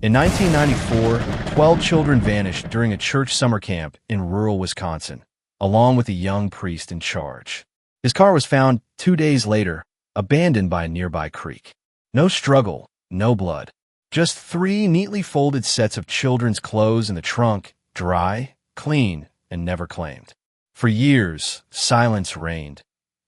In 1994, 12 children vanished during a church summer camp in rural Wisconsin, along with a young priest in charge. His car was found 2 days later, abandoned by a nearby creek. No struggle, no blood. Just 3 neatly folded sets of children's clothes in the trunk, dry, clean, and never claimed. For years, silence reigned,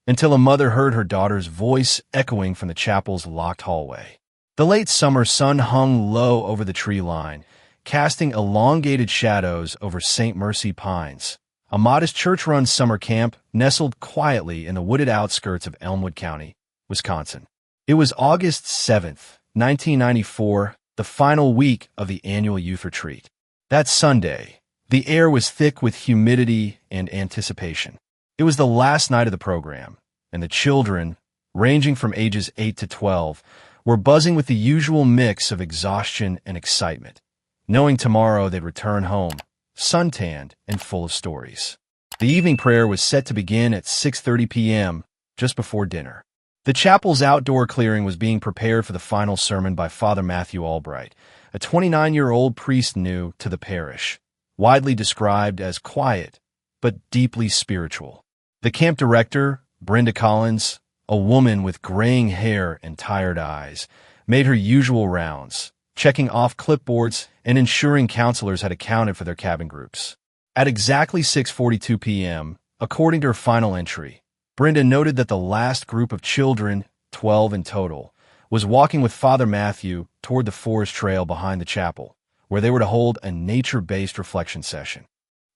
until a mother heard her daughter's voice echoing from the chapel's locked hallway. The late summer sun hung low over the tree line, casting elongated shadows over St. Mercy Pines, a modest church-run summer camp nestled quietly in the wooded outskirts of Elmwood County, Wisconsin. It was August 7th, 1994, the final week of the annual youth retreat. That Sunday, the air was thick with humidity and anticipation. It was the last night of the program, and the children, ranging from ages 8 to 12, were buzzing with the usual mix of exhaustion and excitement, knowing tomorrow they'd return home, suntanned and full of stories. The evening prayer was set to begin at 6:30 p.m., just before dinner. The chapel's outdoor clearing was being prepared for the final sermon by Father Matthew Albright, a 29-year-old priest new to the parish, widely described as quiet but deeply spiritual. The camp director, Brenda Collins, a woman with graying hair and tired eyes, made her usual rounds, checking off clipboards and ensuring counselors had accounted for their cabin groups. At exactly 6:42 p.m., according to her final entry, Brenda noted that the last group of children, 12 in total, was walking with Father Matthew toward the forest trail behind the chapel, where they were to hold a nature-based reflection session.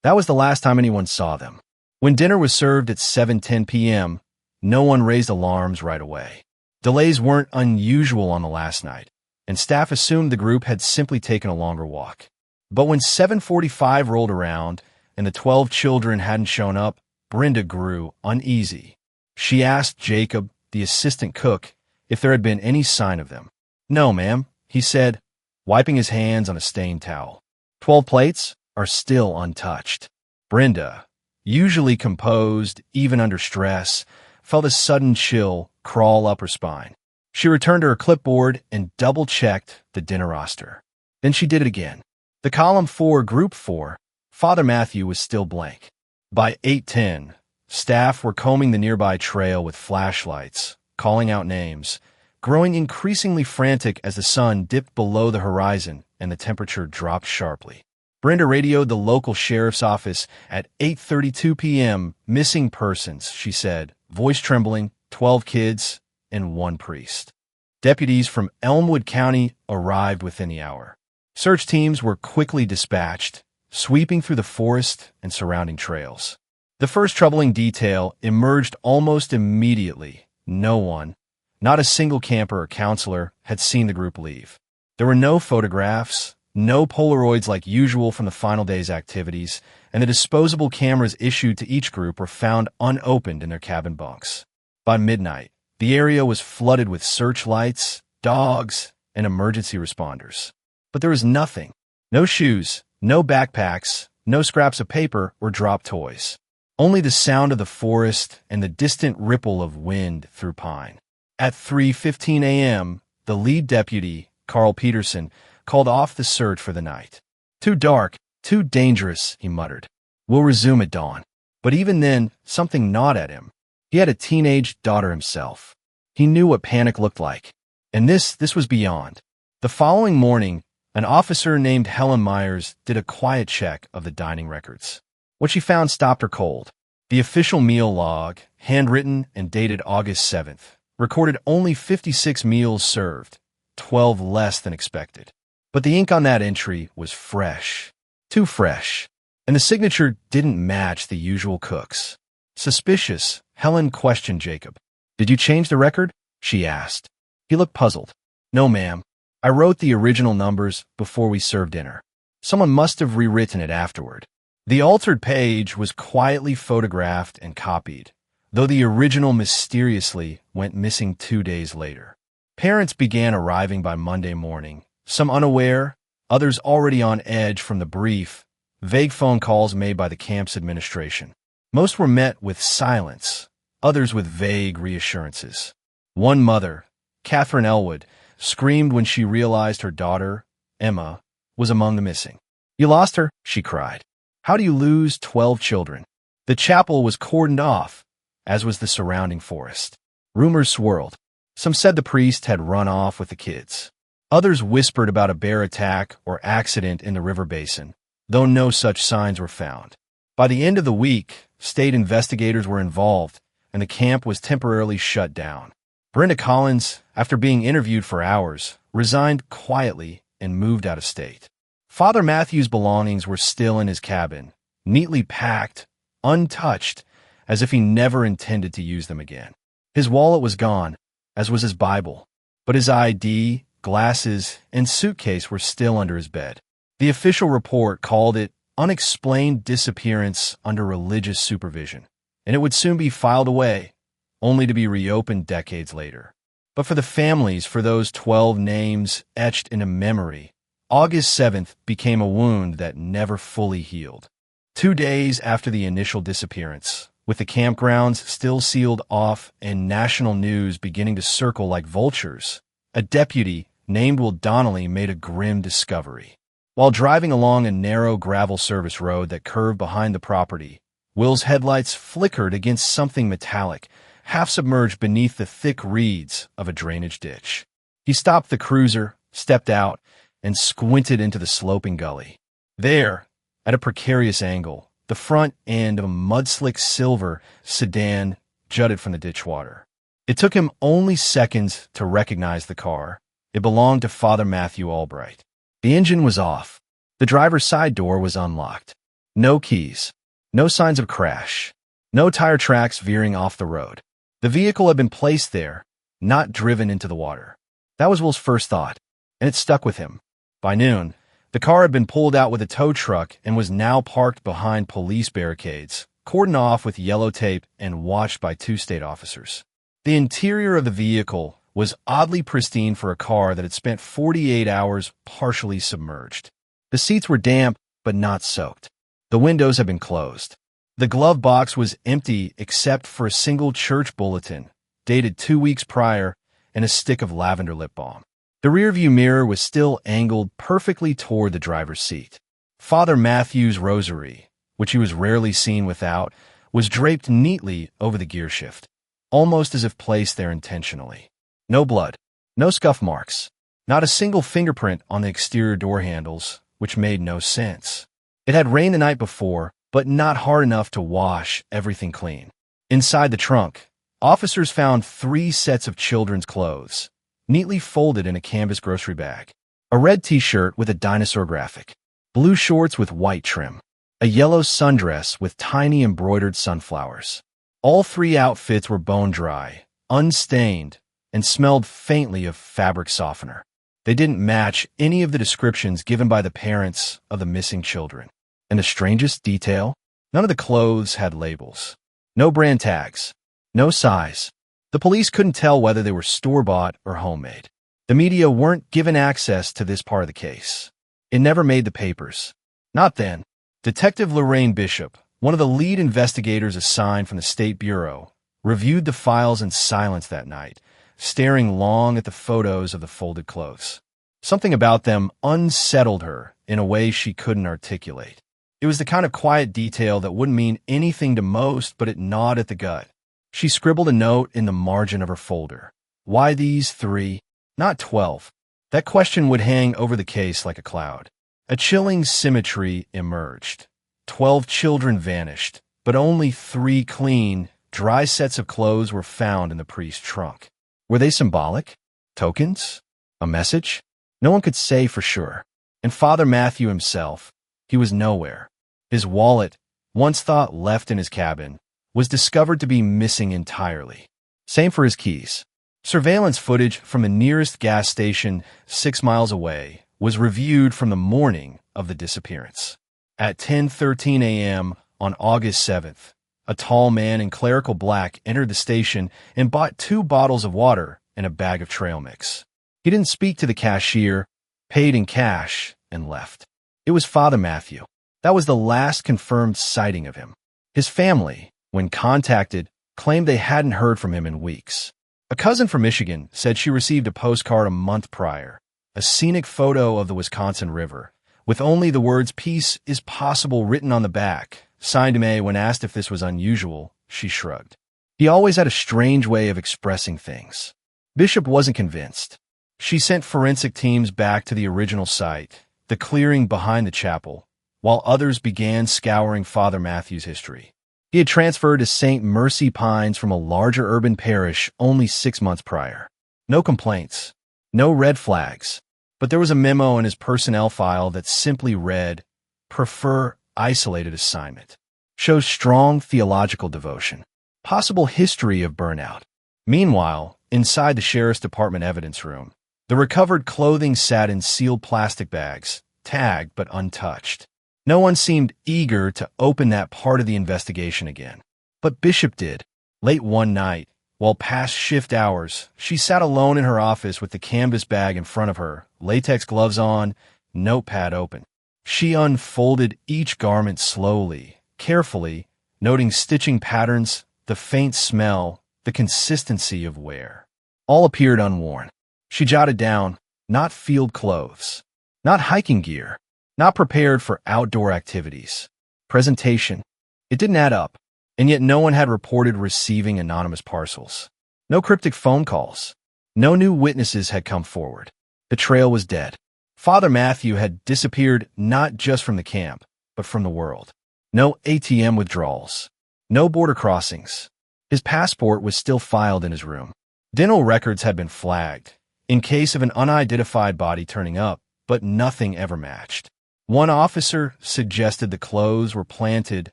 That was the last time anyone saw them. When dinner was served at 7:10 p.m., no one raised alarms right away. Delays weren't unusual on the last night, and staff assumed the group had simply taken a longer walk. But when 7:45 rolled around and the 12 children hadn't shown up, Brenda grew uneasy. She asked Jacob, the assistant cook, if there had been any sign of them. "No, ma'am," he said, wiping his hands on a stained towel. 12 plates are still untouched. Brenda, usually composed, even under stress, felt a sudden chill crawl up her spine. She returned to her clipboard and double-checked the dinner roster. Then she did it again. The column for Group 4, Father Matthew, was still blank. By 8:10, staff were combing the nearby trail with flashlights, calling out names, growing increasingly frantic as the sun dipped below the horizon and the temperature dropped sharply. Brenda radioed the local sheriff's office at 8:32 p.m. "Missing persons," she said, voice trembling, 12 kids, and 1 priest. Deputies from Elmwood County arrived within the hour. Search teams were quickly dispatched, sweeping through the forest and surrounding trails. The first troubling detail emerged almost immediately. No one, not a single camper or counselor, had seen the group leave. There were no photographs, no Polaroids like usual from the final day's activities, and the disposable cameras issued to each group were found unopened in their cabin bunks. By midnight, the area was flooded with searchlights, dogs, and emergency responders. But there was nothing. No shoes, no backpacks, no scraps of paper or dropped toys. Only the sound of the forest and the distant ripple of wind through pine. At 3:15 a.m., the lead deputy, Carl Peterson, called off the search for the night. "Too dark, too dangerous," he muttered. "We'll resume at dawn." But even then, something gnawed at him. He had a teenage daughter himself. He knew what panic looked like. And this was beyond. The following morning, an officer named Helen Myers did a quiet check of the dining records. What she found stopped her cold. The official meal log, handwritten and dated August 7th, recorded only 56 meals served, 12 less than expected. But the ink on that entry was fresh. Too fresh. And the signature didn't match the usual cooks. Suspicious, Helen questioned Jacob. "Did you change the record?" she asked. He looked puzzled. "No, ma'am. I wrote the original numbers before we served dinner. Someone must have rewritten it afterward." The altered page was quietly photographed and copied, though the original mysteriously went missing 2 days later. Parents began arriving by Monday morning, some unaware, others already on edge from the brief, vague phone calls made by the camp's administration. Most were met with silence, others with vague reassurances. One mother, Catherine Elwood, screamed when she realized her daughter, Emma, was among the missing. "You lost her," she cried. "How do you lose 12 children?" The chapel was cordoned off, as was the surrounding forest. Rumors swirled. Some said the priest had run off with the kids. Others whispered about a bear attack or accident in the river basin, though no such signs were found. By the end of the week, state investigators were involved, and the camp was temporarily shut down. Brenda Collins, after being interviewed for hours, resigned quietly and moved out of state. Father Matthew's belongings were still in his cabin, neatly packed, untouched, as if he never intended to use them again. His wallet was gone, as was his Bible, but his ID, glasses, and suitcase were still under his bed. The official report called it unexplained disappearance under religious supervision, and it would soon be filed away, only to be reopened decades later. But for the families, for those 12 names etched into memory, August 7th became a wound that never fully healed. 2 days after the initial disappearance, with the campgrounds still sealed off and national news beginning to circle like vultures, a deputy named Will Donnelly made a grim discovery. While driving along a narrow gravel service road that curved behind the property, Will's headlights flickered against something metallic, half submerged beneath the thick reeds of a drainage ditch. He stopped the cruiser, stepped out, and squinted into the sloping gully. There, at a precarious angle, the front end of a mud-slick silver sedan jutted from the ditchwater. It took him only seconds to recognize the car. It belonged to Father Matthew Albright. The engine was off. The driver's side door was unlocked. No keys. No signs of crash. No tire tracks veering off the road. The vehicle had been placed there, not driven into the water. That was Will's first thought, and it stuck with him. By noon, the car had been pulled out with a tow truck and was now parked behind police barricades, cordoned off with yellow tape and watched by 2 state officers. The interior of the vehicle was oddly pristine for a car that had spent 48 hours partially submerged. The seats were damp, but not soaked. The windows had been closed. The glove box was empty except for a single church bulletin, dated 2 weeks prior, and a stick of lavender lip balm. The rearview mirror was still angled perfectly toward the driver's seat. Father Matthew's rosary, which he was rarely seen without, was draped neatly over the gearshift, almost as if placed there intentionally. No blood, no scuff marks, not a single fingerprint on the exterior door handles, which made no sense. It had rained the night before, but not hard enough to wash everything clean. Inside the trunk, officers found 3 sets of children's clothes, neatly folded in a canvas grocery bag. A red t-shirt with a dinosaur graphic, blue shorts with white trim, a yellow sundress with tiny embroidered sunflowers. All 3 outfits were bone dry, unstained, and smelled faintly of fabric softener. They didn't match any of the descriptions given by the parents of the missing children. And the strangest detail, none of the clothes had labels. No brand tags, no size. The police couldn't tell whether they were store-bought or homemade. The media weren't given access to this part of the case. It never made the papers. Not then. Detective Lorraine Bishop, one of the lead investigators assigned from the State Bureau, reviewed the files in silence that night, staring long at the photos of the folded clothes. Something about them unsettled her in a way she couldn't articulate. It was the kind of quiet detail that wouldn't mean anything to most, but it gnawed at the gut. She scribbled a note in the margin of her folder. Why these 3, not 12? That question would hang over the case like a cloud. A chilling symmetry emerged. 12 children vanished, but only 3 clean, dry sets of clothes were found in the priest's trunk. Were they symbolic? Tokens? A message? No one could say for sure. And Father Matthew himself, he was nowhere. His wallet, once thought left in his cabin, was discovered to be missing entirely. Same for his keys. Surveillance footage from the nearest gas station 6 miles away was reviewed from the morning of the disappearance. At 10:13 a.m. on August 7th, a tall man in clerical black entered the station and bought 2 bottles of water and a bag of trail mix. He didn't speak to the cashier, paid in cash, and left. It was Father Matthew. That was the last confirmed sighting of him. His family, when contacted, claimed they hadn't heard from him in weeks. A cousin from Michigan said she received a postcard a month prior, a scenic photo of the Wisconsin River, with only the words "Peace is possible" written on the back. Signed May. When asked if this was unusual, she shrugged. He always had a strange way of expressing things. Bishop wasn't convinced. She sent forensic teams back to the original site, the clearing behind the chapel, while others began scouring Father Matthew's history. He had transferred to St. Mercy Pines from a larger urban parish only 6 months prior. No complaints, no red flags, but there was a memo in his personnel file that simply read, "Prefer isolated assignment." Shows strong theological devotion. Possible history of burnout. Meanwhile, inside the sheriff's department evidence room, the recovered clothing sat in sealed plastic bags, tagged but untouched. No one seemed eager to open that part of the investigation again. But Bishop did. Late one night, while past shift hours, she sat alone in her office with the canvas bag in front of her, latex gloves on, notepad open. She unfolded each garment slowly, carefully, noting stitching patterns, the faint smell, the consistency of wear. All appeared unworn. She jotted down, not field clothes, not hiking gear, not prepared for outdoor activities. Presentation. It didn't add up, and yet no one had reported receiving anonymous parcels. No cryptic phone calls. No new witnesses had come forward. The trail was dead. Father Matthew had disappeared not just from the camp, but from the world. No ATM withdrawals. No border crossings. His passport was still filed in his room. Dental records had been flagged, in case of an unidentified body turning up, but nothing ever matched. One officer suggested the clothes were planted,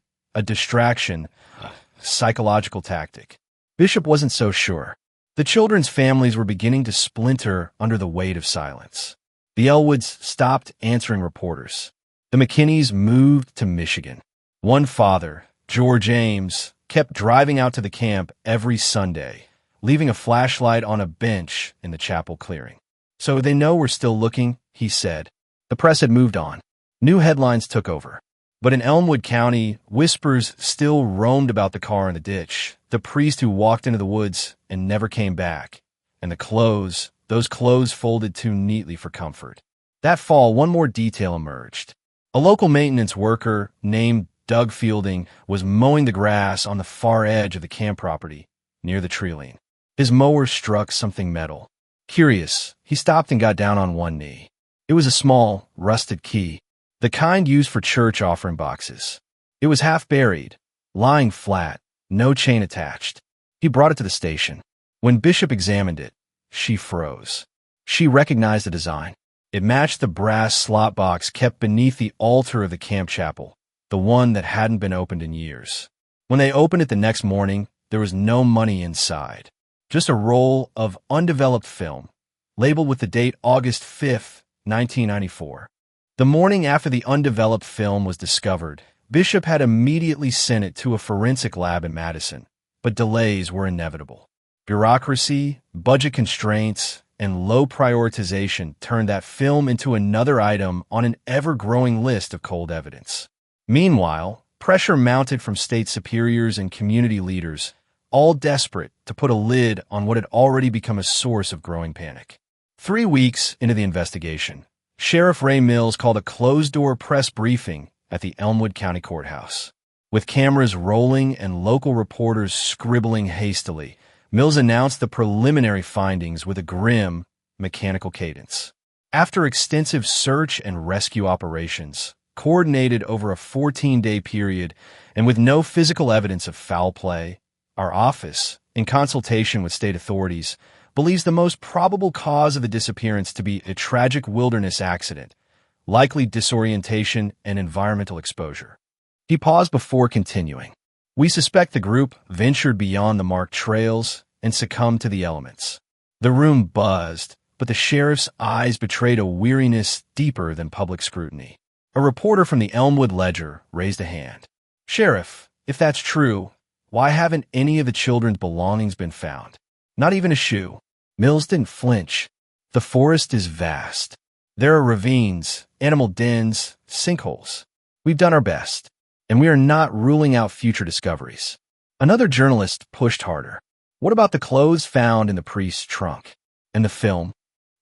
a distraction, a psychological tactic. Bishop wasn't so sure. The children's families were beginning to splinter under the weight of silence. The Elwoods stopped answering reporters. The McKinneys moved to Michigan. One father, George Ames, kept driving out to the camp every Sunday, leaving a flashlight on a bench in the chapel clearing. "So they know we're still looking," he said. The press had moved on. New headlines took over. But in Elmwood County, whispers still roamed about the car in the ditch, the priest who walked into the woods and never came back, and the clothes, those clothes folded too neatly for comfort. That fall, one more detail emerged. A local maintenance worker named Doug Fielding was mowing the grass on the far edge of the camp property, near the treeline. His mower struck something metal. Curious, he stopped and got down on one knee. It was a small, rusted key, the kind used for church offering boxes. It was half buried, lying flat, no chain attached. He brought it to the station. When Bishop examined it, she froze. She recognized the design. It matched the brass slot box kept beneath the altar of the camp chapel, the one that hadn't been opened in years. When they opened it the next morning, there was no money inside. Just a roll of undeveloped film, labeled with the date August 5th, 1994. The morning after the undeveloped film was discovered, Bishop had immediately sent it to a forensic lab in Madison, but delays were inevitable. Bureaucracy, budget constraints, and low prioritization turned that film into another item on an ever-growing list of cold evidence. Meanwhile, pressure mounted from state superiors and community leaders, all desperate to put a lid on what had already become a source of growing panic. 3 weeks into the investigation, Sheriff Ray Mills called a closed-door press briefing at the Elmwood County Courthouse. With cameras rolling and local reporters scribbling hastily, Mills announced the preliminary findings with a grim, mechanical cadence. After extensive search and rescue operations, coordinated over a 14-day period, and with no physical evidence of foul play, our office, in consultation with state authorities, believes the most probable cause of the disappearance to be a tragic wilderness accident, likely disorientation and environmental exposure. He paused before continuing. We suspect the group ventured beyond the marked trails and succumbed to the elements. The room buzzed, but the sheriff's eyes betrayed a weariness deeper than public scrutiny. A reporter from the Elmwood Ledger raised a hand. "Sheriff, if that's true, why haven't any of the children's belongings been found? Not even a shoe." Mills didn't flinch. "The forest is vast. There are ravines, animal dens, sinkholes. We've done our best, and we are not ruling out future discoveries." Another journalist pushed harder. "What about the clothes found in the priest's trunk? And the film?"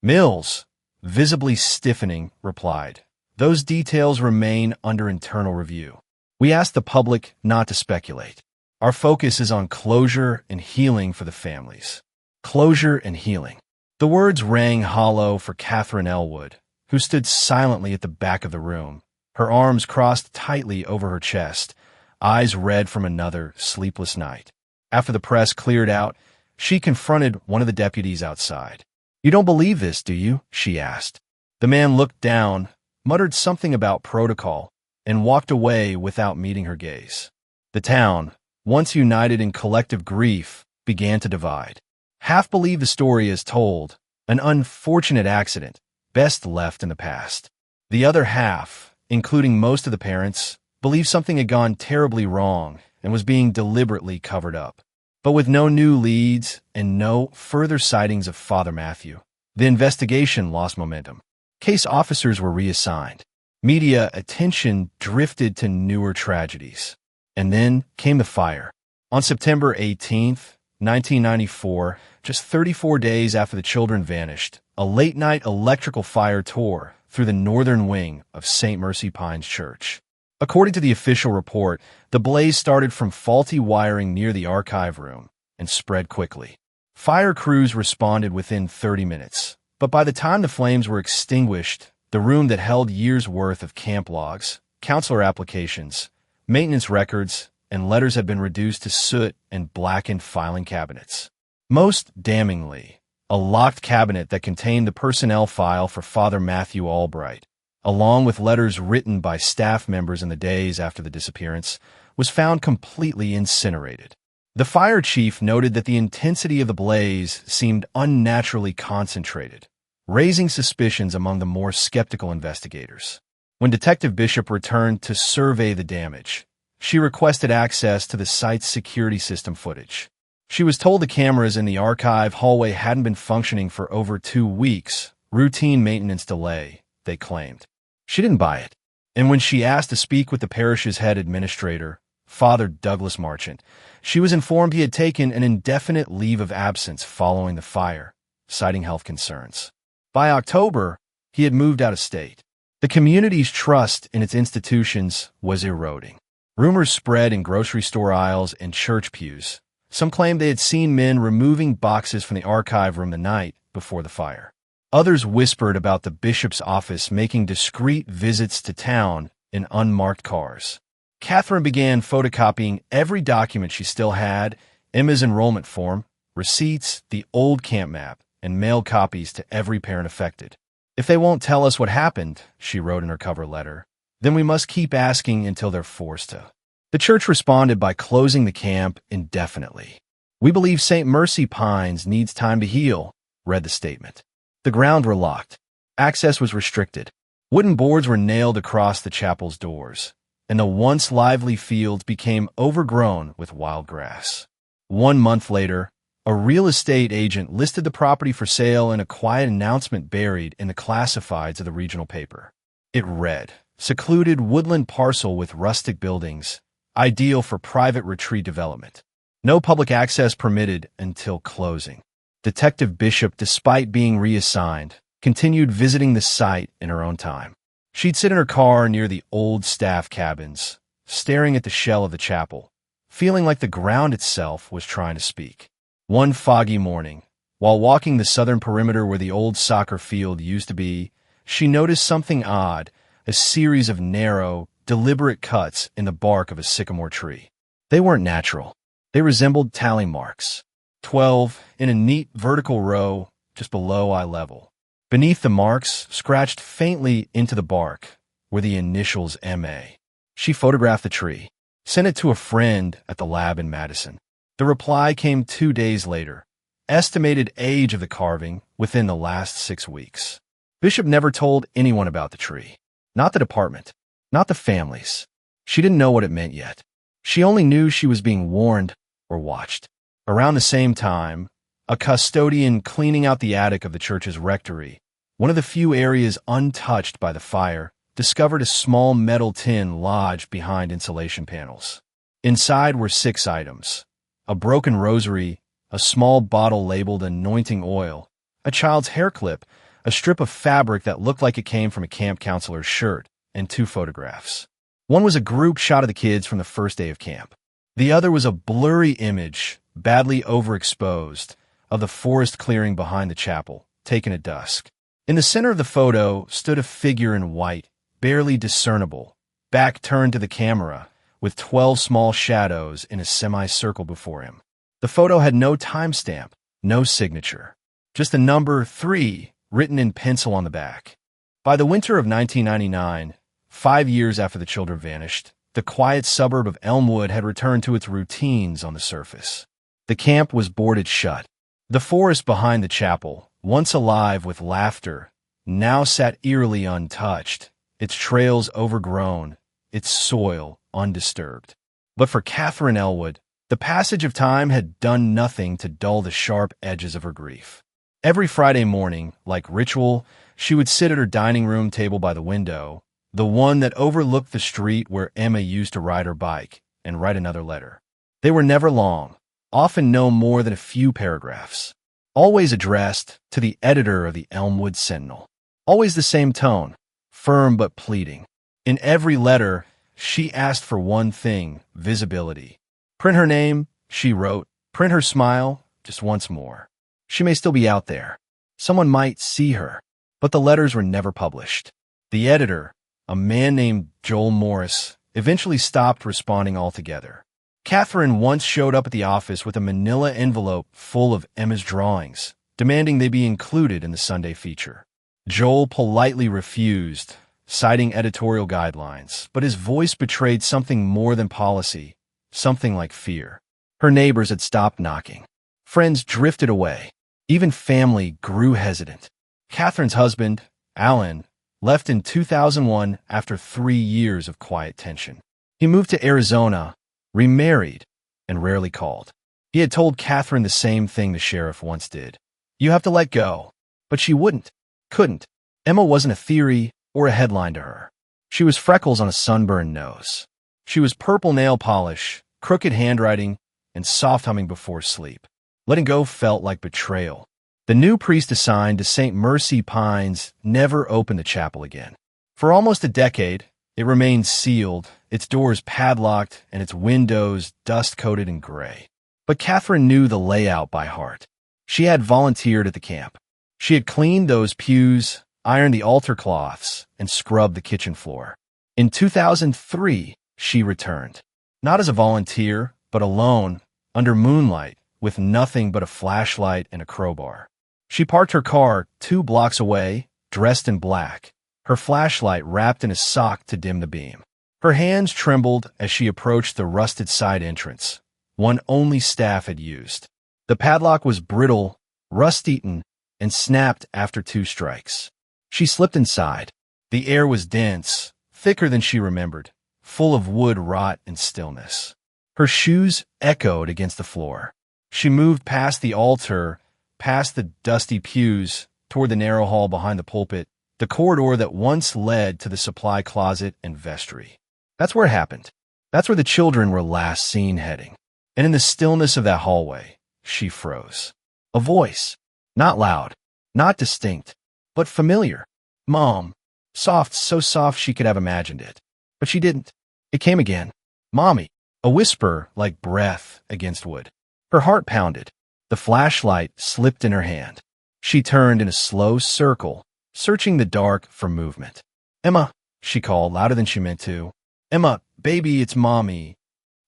"Mills, visibly stiffening, replied, "Those details remain under internal review. We ask the public not to speculate. Our focus is on closure and healing for the families." Closure and healing. The words rang hollow for Catherine Elwood, who stood silently at the back of the room, her arms crossed tightly over her chest, eyes red from another sleepless night. After the press cleared out, she confronted one of the deputies outside. "You don't believe this, do you?" she asked. The man looked down, muttered something about protocol, and walked away without meeting her gaze. The town, once united in collective grief, began to divide. Half believed the story as told, an unfortunate accident, best left in the past. The other half, including most of the parents, believed something had gone terribly wrong and was being deliberately covered up. But with no new leads and no further sightings of Father Matthew, the investigation lost momentum. Case officers were reassigned. Media attention drifted to newer tragedies. And then came the fire. On September 18th, 1994, just 34 days after the children vanished, a late-night electrical fire tore through the northern wing of St. Mercy Pines Church. According to the official report, the blaze started from faulty wiring near the archive room and spread quickly. Fire crews responded within 30 minutes, but by the time the flames were extinguished, the room that held years' worth of camp logs, counselor applications, maintenance records, and letters had been reduced to soot and blackened filing cabinets. Most damningly, a locked cabinet that contained the personnel file for Father Matthew Albright, along with letters written by staff members in the days after the disappearance, was found completely incinerated. The fire chief noted that the intensity of the blaze seemed unnaturally concentrated, raising suspicions among the more skeptical investigators. When Detective Bishop returned to survey the damage, she requested access to the site's security system footage. She was told the cameras in the archive hallway hadn't been functioning for over 2 weeks, routine maintenance delay, they claimed. She didn't buy it. And when she asked to speak with the parish's head administrator, Father Douglas Marchant, she was informed he had taken an indefinite leave of absence following the fire, citing health concerns. By October, he had moved out of state. The community's trust in its institutions was eroding. Rumors spread in grocery store aisles and church pews. Some claimed they had seen men removing boxes from the archive room the night before the fire. Others whispered about the bishop's office making discreet visits to town in unmarked cars. Catherine began photocopying every document she still had, Emma's enrollment form, receipts, the old camp map, and mailed copies to every parent affected. "If they won't tell us what happened," she wrote in her cover letter, "then we must keep asking until they're forced to." The church responded by closing the camp indefinitely. "We believe St. Mercy Pines needs time to heal," read the statement. The grounds were locked. Access was restricted. Wooden boards were nailed across the chapel's doors, and the once lively fields became overgrown with wild grass. 1 month later, a real estate agent listed the property for sale in a quiet announcement buried in the classifieds of the regional paper. It read, "Secluded woodland parcel with rustic buildings, ideal for private retreat development. No public access permitted until closing." Detective Bishop, despite being reassigned, continued visiting the site in her own time. She'd sit in her car near the old staff cabins, staring at the shell of the chapel, feeling like the ground itself was trying to speak. One foggy morning, while walking the southern perimeter where the old soccer field used to be, she noticed something odd, a series of narrow, deliberate cuts in the bark of a sycamore tree. They weren't natural. They resembled tally marks. 12 in a neat vertical row just below eye level. Beneath the marks, scratched faintly into the bark, were the initials M.A. She photographed the tree, sent it to a friend at the lab in Madison. The reply came 2 days later. Estimated age of the carving within the last 6 weeks. Bishop never told anyone about the tree. Not the department. Not the families. She didn't know what it meant yet. She only knew she was being warned or watched. Around the same time, a custodian cleaning out the attic of the church's rectory, one of the few areas untouched by the fire, discovered a small metal tin lodged behind insulation panels. Inside were 6 items: a broken rosary, a small bottle labeled anointing oil, a child's hair clip, a strip of fabric that looked like it came from a camp counselor's shirt, and 2 photographs. One was a group shot of the kids from the first day of camp. The other was a blurry image, badly overexposed, of the forest clearing behind the chapel, taken at dusk. In the center of the photo stood a figure in white, barely discernible, back turned to the camera, with 12 small shadows in a semicircle before him. The photo had no timestamp, no signature, just the number 3 written in pencil on the back. By the winter of 1999, 5 years after the children vanished, the quiet suburb of Elmwood had returned to its routines on the surface. The camp was boarded shut. The forest behind the chapel, once alive with laughter, now sat eerily untouched, its trails overgrown, its soil undisturbed. But for Catherine Elwood, the passage of time had done nothing to dull the sharp edges of her grief. Every Friday morning, like ritual, she would sit at her dining room table by the window, the one that overlooked the street where Emma used to ride her bike, and write another letter. They were never long, often no more than a few paragraphs, always addressed to the editor of the Elmwood Sentinel. Always the same tone, firm but pleading. In every letter, she asked for one thing: visibility. Print her name, she wrote. Print her smile, just once more. She may still be out there. Someone might see her. But the letters were never published. The editor, a man named Joel Morris, eventually stopped responding altogether. Catherine once showed up at the office with a manila envelope full of Emma's drawings, demanding they be included in the Sunday feature. Joel politely refused, citing editorial guidelines, but his voice betrayed something more than policy, something like fear. Her neighbors had stopped knocking. Friends drifted away. Even family grew hesitant. Catherine's husband, Alan, left in 2001 after 3 years of quiet tension. He moved to Arizona, remarried, and rarely called. He had told Catherine the same thing the sheriff once did. You have to let go. But she wouldn't, couldn't. Emma wasn't a theory or a headline to her. She was freckles on a sunburned nose. She was purple nail polish, crooked handwriting, and soft humming before sleep. Letting go felt like betrayal. The new priest assigned to St. Mercy Pines never opened the chapel again. For almost a decade, it remained sealed, its doors padlocked, and its windows dust-coated in gray. But Catherine knew the layout by heart. She had volunteered at the camp. She had cleaned those pews, ironed the altar cloths, and scrubbed the kitchen floor. In 2003, she returned. Not as a volunteer, but alone, under moonlight, with nothing but a flashlight and a crowbar. She parked her car 2 blocks away, dressed in black, her flashlight wrapped in a sock to dim the beam. Her hands trembled as she approached the rusted side entrance, one only staff had used. The padlock was brittle, rust-eaten, and snapped after 2 strikes. She slipped inside. The air was dense, thicker than she remembered, full of wood rot and stillness. Her shoes echoed against the floor. She moved past the altar, past the dusty pews, toward the narrow hall behind the pulpit, the corridor that once led to the supply closet and vestry. That's where it happened. That's where the children were last seen heading. And in the stillness of that hallway, she froze. A voice. Not loud, not distinct, but familiar. Mom. Soft, so soft she could have imagined it. But she didn't. It came again. Mommy. A whisper like breath against wood. Her heart pounded. The flashlight slipped in her hand. She turned in a slow circle, searching the dark for movement. Emma, she called louder than she meant to. Emma, baby, it's Mommy.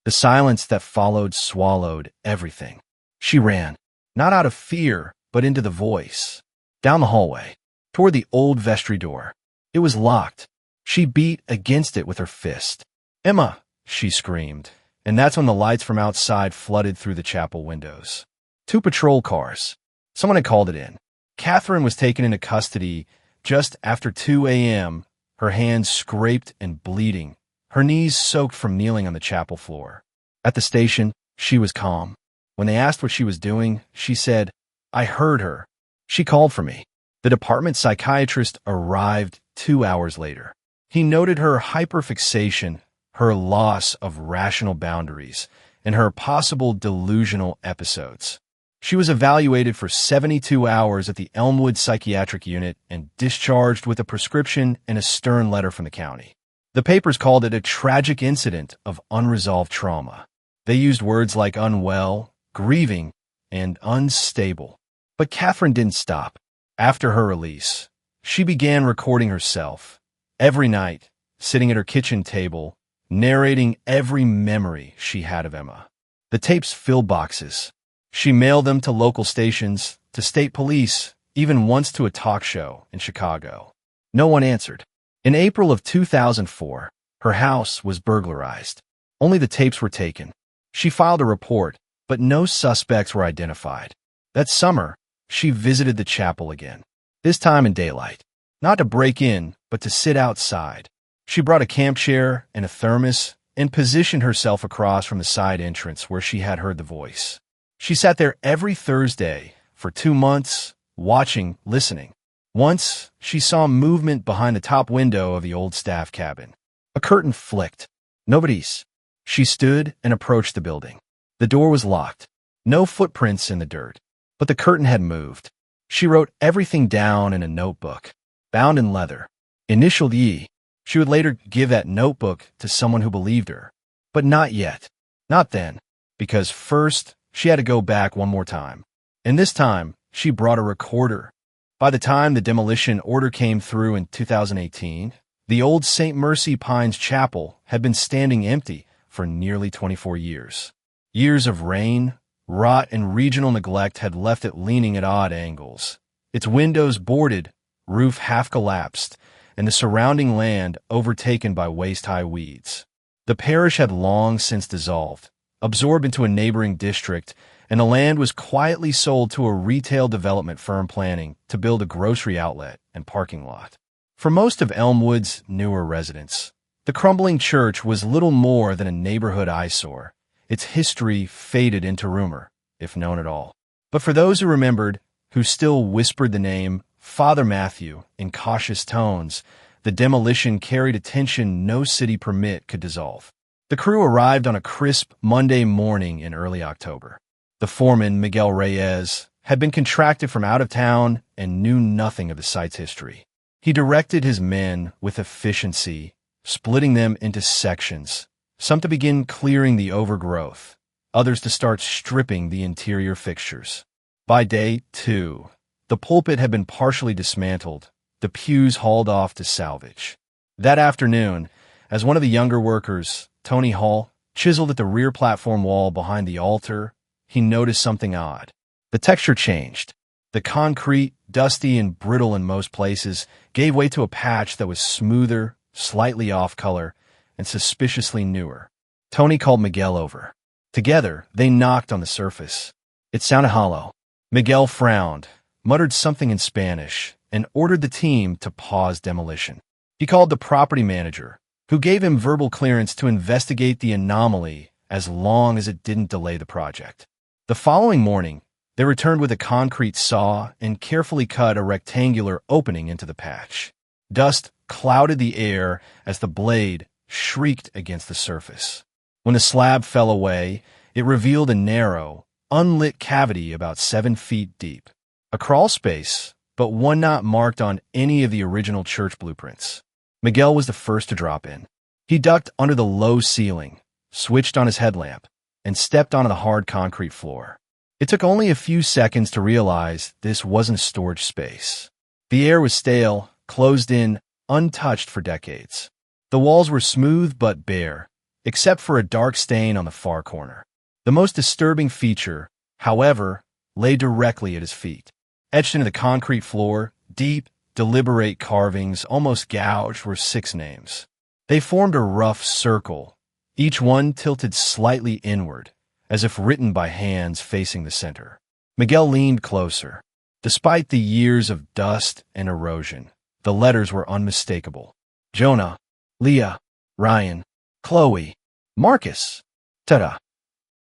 The silence that followed swallowed everything. She ran, not out of fear, but into the voice. Down the hallway, toward the old vestry door. It was locked. She beat against it with her fist. Emma, she screamed, and that's when the lights from outside flooded through the chapel windows. 2 patrol cars. Someone had called it in. Catherine was taken into custody just after 2 a.m., her hands scraped and bleeding, her knees soaked from kneeling on the chapel floor. At the station, she was calm. When they asked what she was doing, she said, I heard her. She called for me. The department psychiatrist arrived 2 hours later. He noted her hyperfixation, her loss of rational boundaries, and her possible delusional episodes. She was evaluated for 72 hours at the Elmwood Psychiatric Unit and discharged with a prescription and a stern letter from the county. The papers called it a tragic incident of unresolved trauma. They used words like unwell, grieving, and unstable. But Catherine didn't stop. After her release, she began recording herself every night, sitting at her kitchen table, narrating every memory she had of Emma. The tapes filled boxes. She mailed them to local stations, to state police, even once to a talk show in Chicago. No one answered. In April of 2004, her house was burglarized. Only the tapes were taken. She filed a report, but no suspects were identified. That summer, she visited the chapel again, this time in daylight. Not to break in, but to sit outside. She brought a camp chair and a thermos and positioned herself across from the side entrance where she had heard the voice. She sat there every Thursday for 2 months, watching, listening. Once, she saw movement behind the top window of the old staff cabin. A curtain flicked. Nobody's. She stood and approached the building. The door was locked. No footprints in the dirt. But the curtain had moved. She wrote everything down in a notebook, bound in leather. Initialed E. She would later give that notebook to someone who believed her. But not yet. Not then. Because first, she had to go back one more time. And this time, she brought a recorder. By the time the demolition order came through in 2018, the old St. Mercy Pines Chapel had been standing empty for nearly 24 years. Years of rain, rot, and regional neglect had left it leaning at odd angles. Its windows boarded, roof half collapsed, and the surrounding land overtaken by waist-high weeds. The parish had long since dissolved, absorbed into a neighboring district, and the land was quietly sold to a retail development firm planning to build a grocery outlet and parking lot. For most of Elmwood's newer residents, the crumbling church was little more than a neighborhood eyesore. Its history faded into rumor, if known at all. But for those who remembered, who still whispered the name Father Matthew in cautious tones, the demolition carried a tension no city permit could dissolve. The crew arrived on a crisp Monday morning in early October. The foreman, Miguel Reyes, had been contracted from out of town and knew nothing of the site's history. He directed his men with efficiency, splitting them into sections, some to begin clearing the overgrowth, others to start stripping the interior fixtures. By day 2, the pulpit had been partially dismantled, the pews hauled off to salvage. That afternoon, as one of the younger workers, Tony Hall, chiseled at the rear platform wall behind the altar, he noticed something odd. The texture changed. The concrete, dusty and brittle in most places, gave way to a patch that was smoother, slightly off-color, and suspiciously newer. Tony called Miguel over. Together, they knocked on the surface. It sounded hollow. Miguel frowned, muttered something in Spanish, and ordered the team to pause demolition. He called the property manager, who gave him verbal clearance to investigate the anomaly as long as it didn't delay the project. The following morning, they returned with a concrete saw and carefully cut a rectangular opening into the patch. Dust clouded the air as the blade shrieked against the surface. When the slab fell away, it revealed a narrow, unlit cavity about 7 feet deep. A crawl space, but one not marked on any of the original church blueprints. Miguel was the first to drop in. He ducked under the low ceiling, switched on his headlamp, and stepped onto the hard concrete floor. It took only a few seconds to realize this wasn't a storage space. The air was stale, closed in, untouched for decades. The walls were smooth but bare, except for a dark stain on the far corner. The most disturbing feature, however, lay directly at his feet. Etched into the concrete floor, deep, deliberate carvings, almost gouged, were 6 names. They formed a rough circle, each one tilted slightly inward, as if written by hands facing the center. Miguel leaned closer. Despite the years of dust and erosion, the letters were unmistakable. Jonah, Leah, Ryan, Chloe, Marcus, ta-da.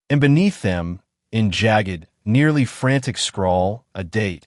And beneath them, in jagged, nearly frantic scrawl, a date,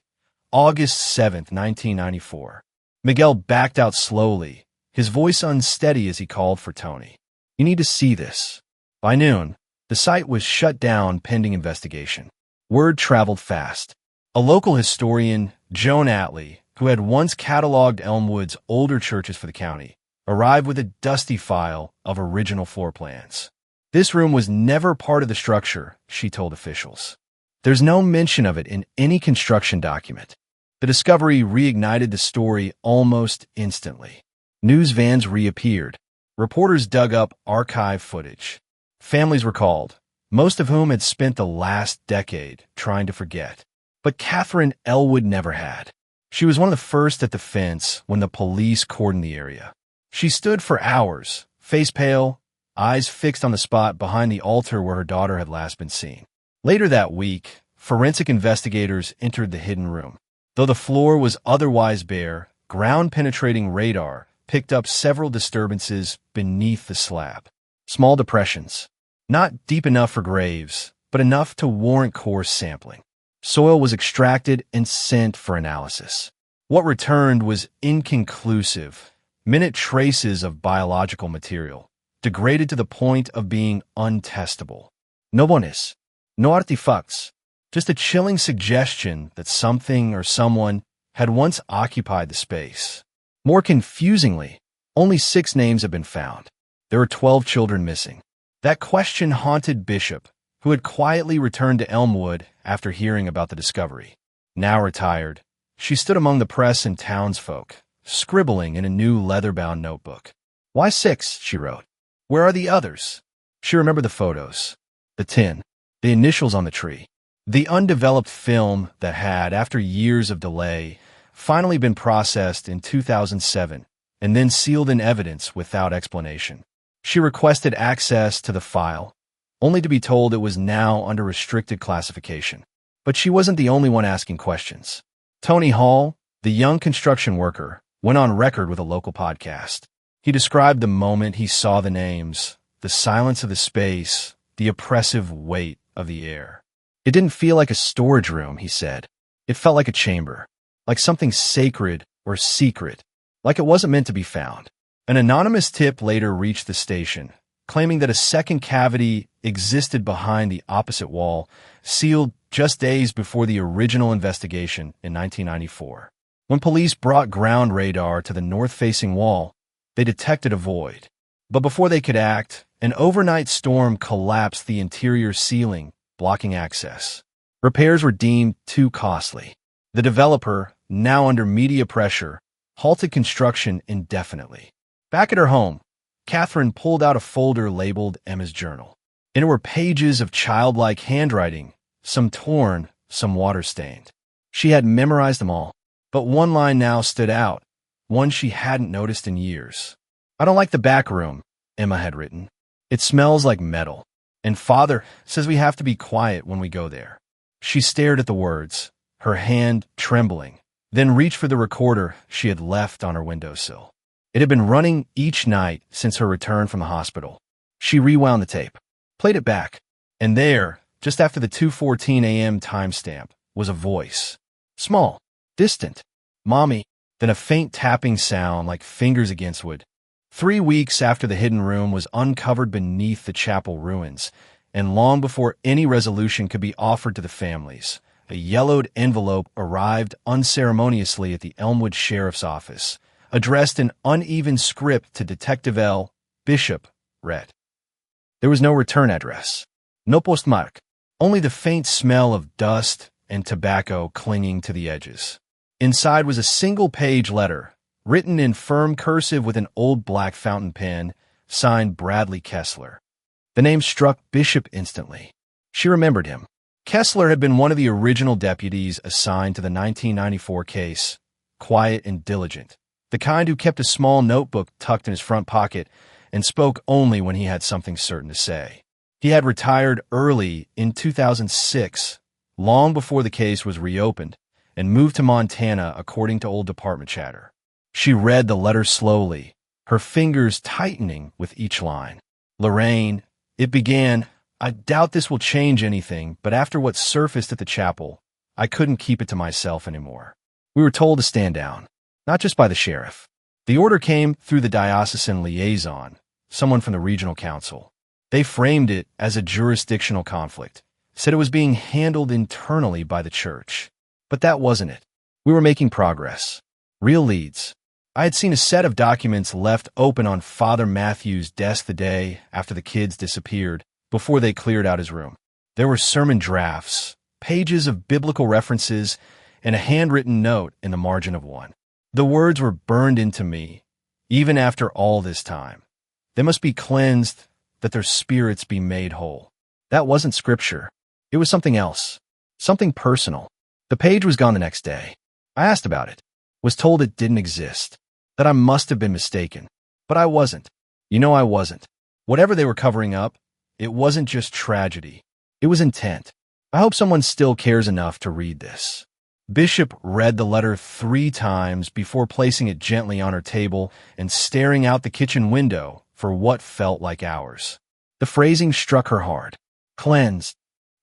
August 7th, 1994. Miguel backed out slowly, his voice unsteady as he called for Tony. You need to see this. By noon, the site was shut down pending investigation. Word traveled fast. A local historian, Joan Atlee, who had once cataloged Elmwood's older churches for the county, arrived with a dusty file of original floor plans. This room was never part of the structure, she told officials. There's no mention of it in any construction document. The discovery reignited the story almost instantly. News vans reappeared. Reporters dug up archive footage. Families were called, most of whom had spent the last decade trying to forget. But Catherine Elwood never had. She was one of the first at the fence when the police cordoned the area. She stood for hours, face pale, eyes fixed on the spot behind the altar where her daughter had last been seen. Later that week, forensic investigators entered the hidden room. Though the floor was otherwise bare, ground-penetrating radar picked up several disturbances beneath the slab. Small depressions. Not deep enough for graves, but enough to warrant core sampling. Soil was extracted and sent for analysis. What returned was inconclusive, minute traces of biological material, degraded to the point of being untestable. No bones, no artifacts, just a chilling suggestion that something or someone had once occupied the space. More confusingly, only 6 names have been found. There were 12 children missing. That question haunted Bishop, who had quietly returned to Elmwood after hearing about the discovery. Now retired, she stood among the press and townsfolk, scribbling in a new leather-bound notebook. "Why 6?" she wrote. "Where are the others?" She remembered the photos, the tin, the initials on the tree, the undeveloped film that had, after years of delay, finally been processed in 2007 and then sealed in evidence without explanation. She requested access to the file, only to be told it was now under restricted classification. But she wasn't the only one asking questions. Tony Hall, the young construction worker, went on record with a local podcast. He described the moment he saw the names, the silence of the space, the oppressive weight of the air. It didn't feel like a storage room, he said. It felt like a chamber, like something sacred or secret, like it wasn't meant to be found. An anonymous tip later reached the station, claiming that a second cavity existed behind the opposite wall, sealed just days before the original investigation in 1994. When police brought ground radar to the north-facing wall, they detected a void. But before they could act, an overnight storm collapsed the interior ceiling, blocking access. Repairs were deemed too costly. The developer, now under media pressure, halted construction indefinitely. Back at her home, Catherine pulled out a folder labeled Emma's Journal. In it were pages of childlike handwriting, some torn, some water-stained. She had memorized them all, but one line now stood out, one she hadn't noticed in years. "I don't like the back room," Emma had written. "It smells like metal, and Father says we have to be quiet when we go there." She stared at the words, her hand trembling, then reached for the recorder she had left on her windowsill. It had been running each night since her return from the hospital. She rewound the tape, played it back, and there, just after the 2:14 a.m. timestamp, was a voice. Small, distant. "Mommy," then a faint tapping sound like fingers against wood. 3 weeks after the hidden room was uncovered beneath the chapel ruins, and long before any resolution could be offered to the families, a yellowed envelope arrived unceremoniously at the Elmwood Sheriff's Office, addressed in uneven script to Detective L. Bishop, read. There was no return address, no postmark, only the faint smell of dust and tobacco clinging to the edges. Inside was a single-page letter, written in firm cursive with an old black fountain pen, signed Bradley Kessler. The name struck Bishop instantly. She remembered him. Kessler had been one of the original deputies assigned to the 1994 case, quiet and diligent, the kind who kept a small notebook tucked in his front pocket and spoke only when he had something certain to say. He had retired early in 2006, long before the case was reopened, and moved to Montana according to old department chatter. She read the letter slowly, her fingers tightening with each line. "Lorraine," it began, "I doubt this will change anything, but after what surfaced at the chapel, I couldn't keep it to myself anymore. We were told to stand down, not just by the sheriff. The order came through the diocesan liaison, someone from the regional council. They framed it as a jurisdictional conflict, said it was being handled internally by the church. But that wasn't it. We were making progress. Real leads. I had seen a set of documents left open on Father Matthew's desk the day after the kids disappeared, before they cleared out his room. There were sermon drafts, pages of biblical references, and a handwritten note in the margin of one. The words were burned into me, even after all this time. They must be cleansed, that their spirits be made whole. That wasn't scripture. It was something else, something personal. The page was gone the next day. I asked about it, was told it didn't exist, that I must have been mistaken. But I wasn't. You know I wasn't. Whatever they were covering up, it wasn't just tragedy. It was intent. I hope someone still cares enough to read this. Bishop read the letter 3 times before placing it gently on her table and staring out the kitchen window for what felt like hours. The phrasing struck her hard. Cleansed.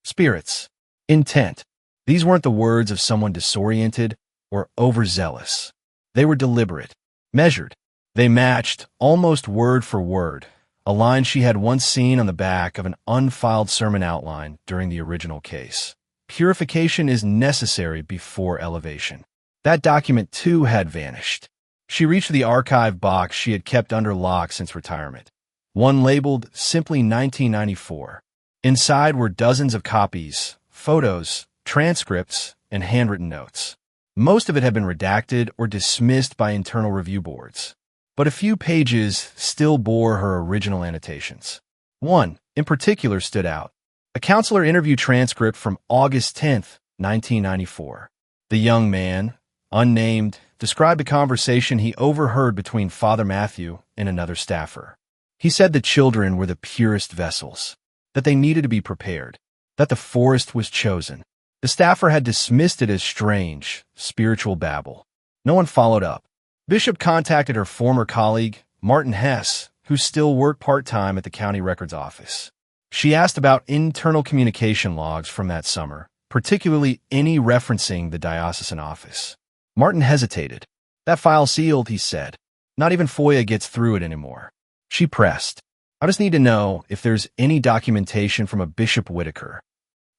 Spirits. Intent. These weren't the words of someone disoriented or overzealous. They were deliberate, measured. They matched, almost word for word, a line she had once seen on the back of an unfiled sermon outline during the original case. Purification is necessary before elevation. That document, too, had vanished. She reached the archive box she had kept under lock since retirement, one labeled simply 1994. Inside were dozens of copies, photos, transcripts, and handwritten notes. Most of it had been redacted or dismissed by internal review boards, but a few pages still bore her original annotations. One, in particular, stood out. A counselor interview transcript from August 10th, 1994. The young man, unnamed, described a conversation he overheard between Father Matthew and another staffer. He said the children were the purest vessels, that they needed to be prepared, that the forest was chosen. The staffer had dismissed it as strange, spiritual babble. No one followed up. Bishop contacted her former colleague, Martin Hess, who still worked part-time at the county records office. She asked about internal communication logs from that summer, particularly any referencing the diocesan office. Martin hesitated. That file sealed, he said. Not even FOIA gets through it anymore. She pressed. I just need to know if there's any documentation from a Bishop Whitaker.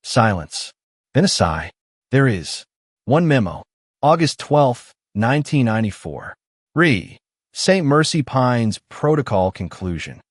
Silence. Then a sigh. There is. One memo. August 12th, 1994. St. Mercy Pines Protocol Conclusion.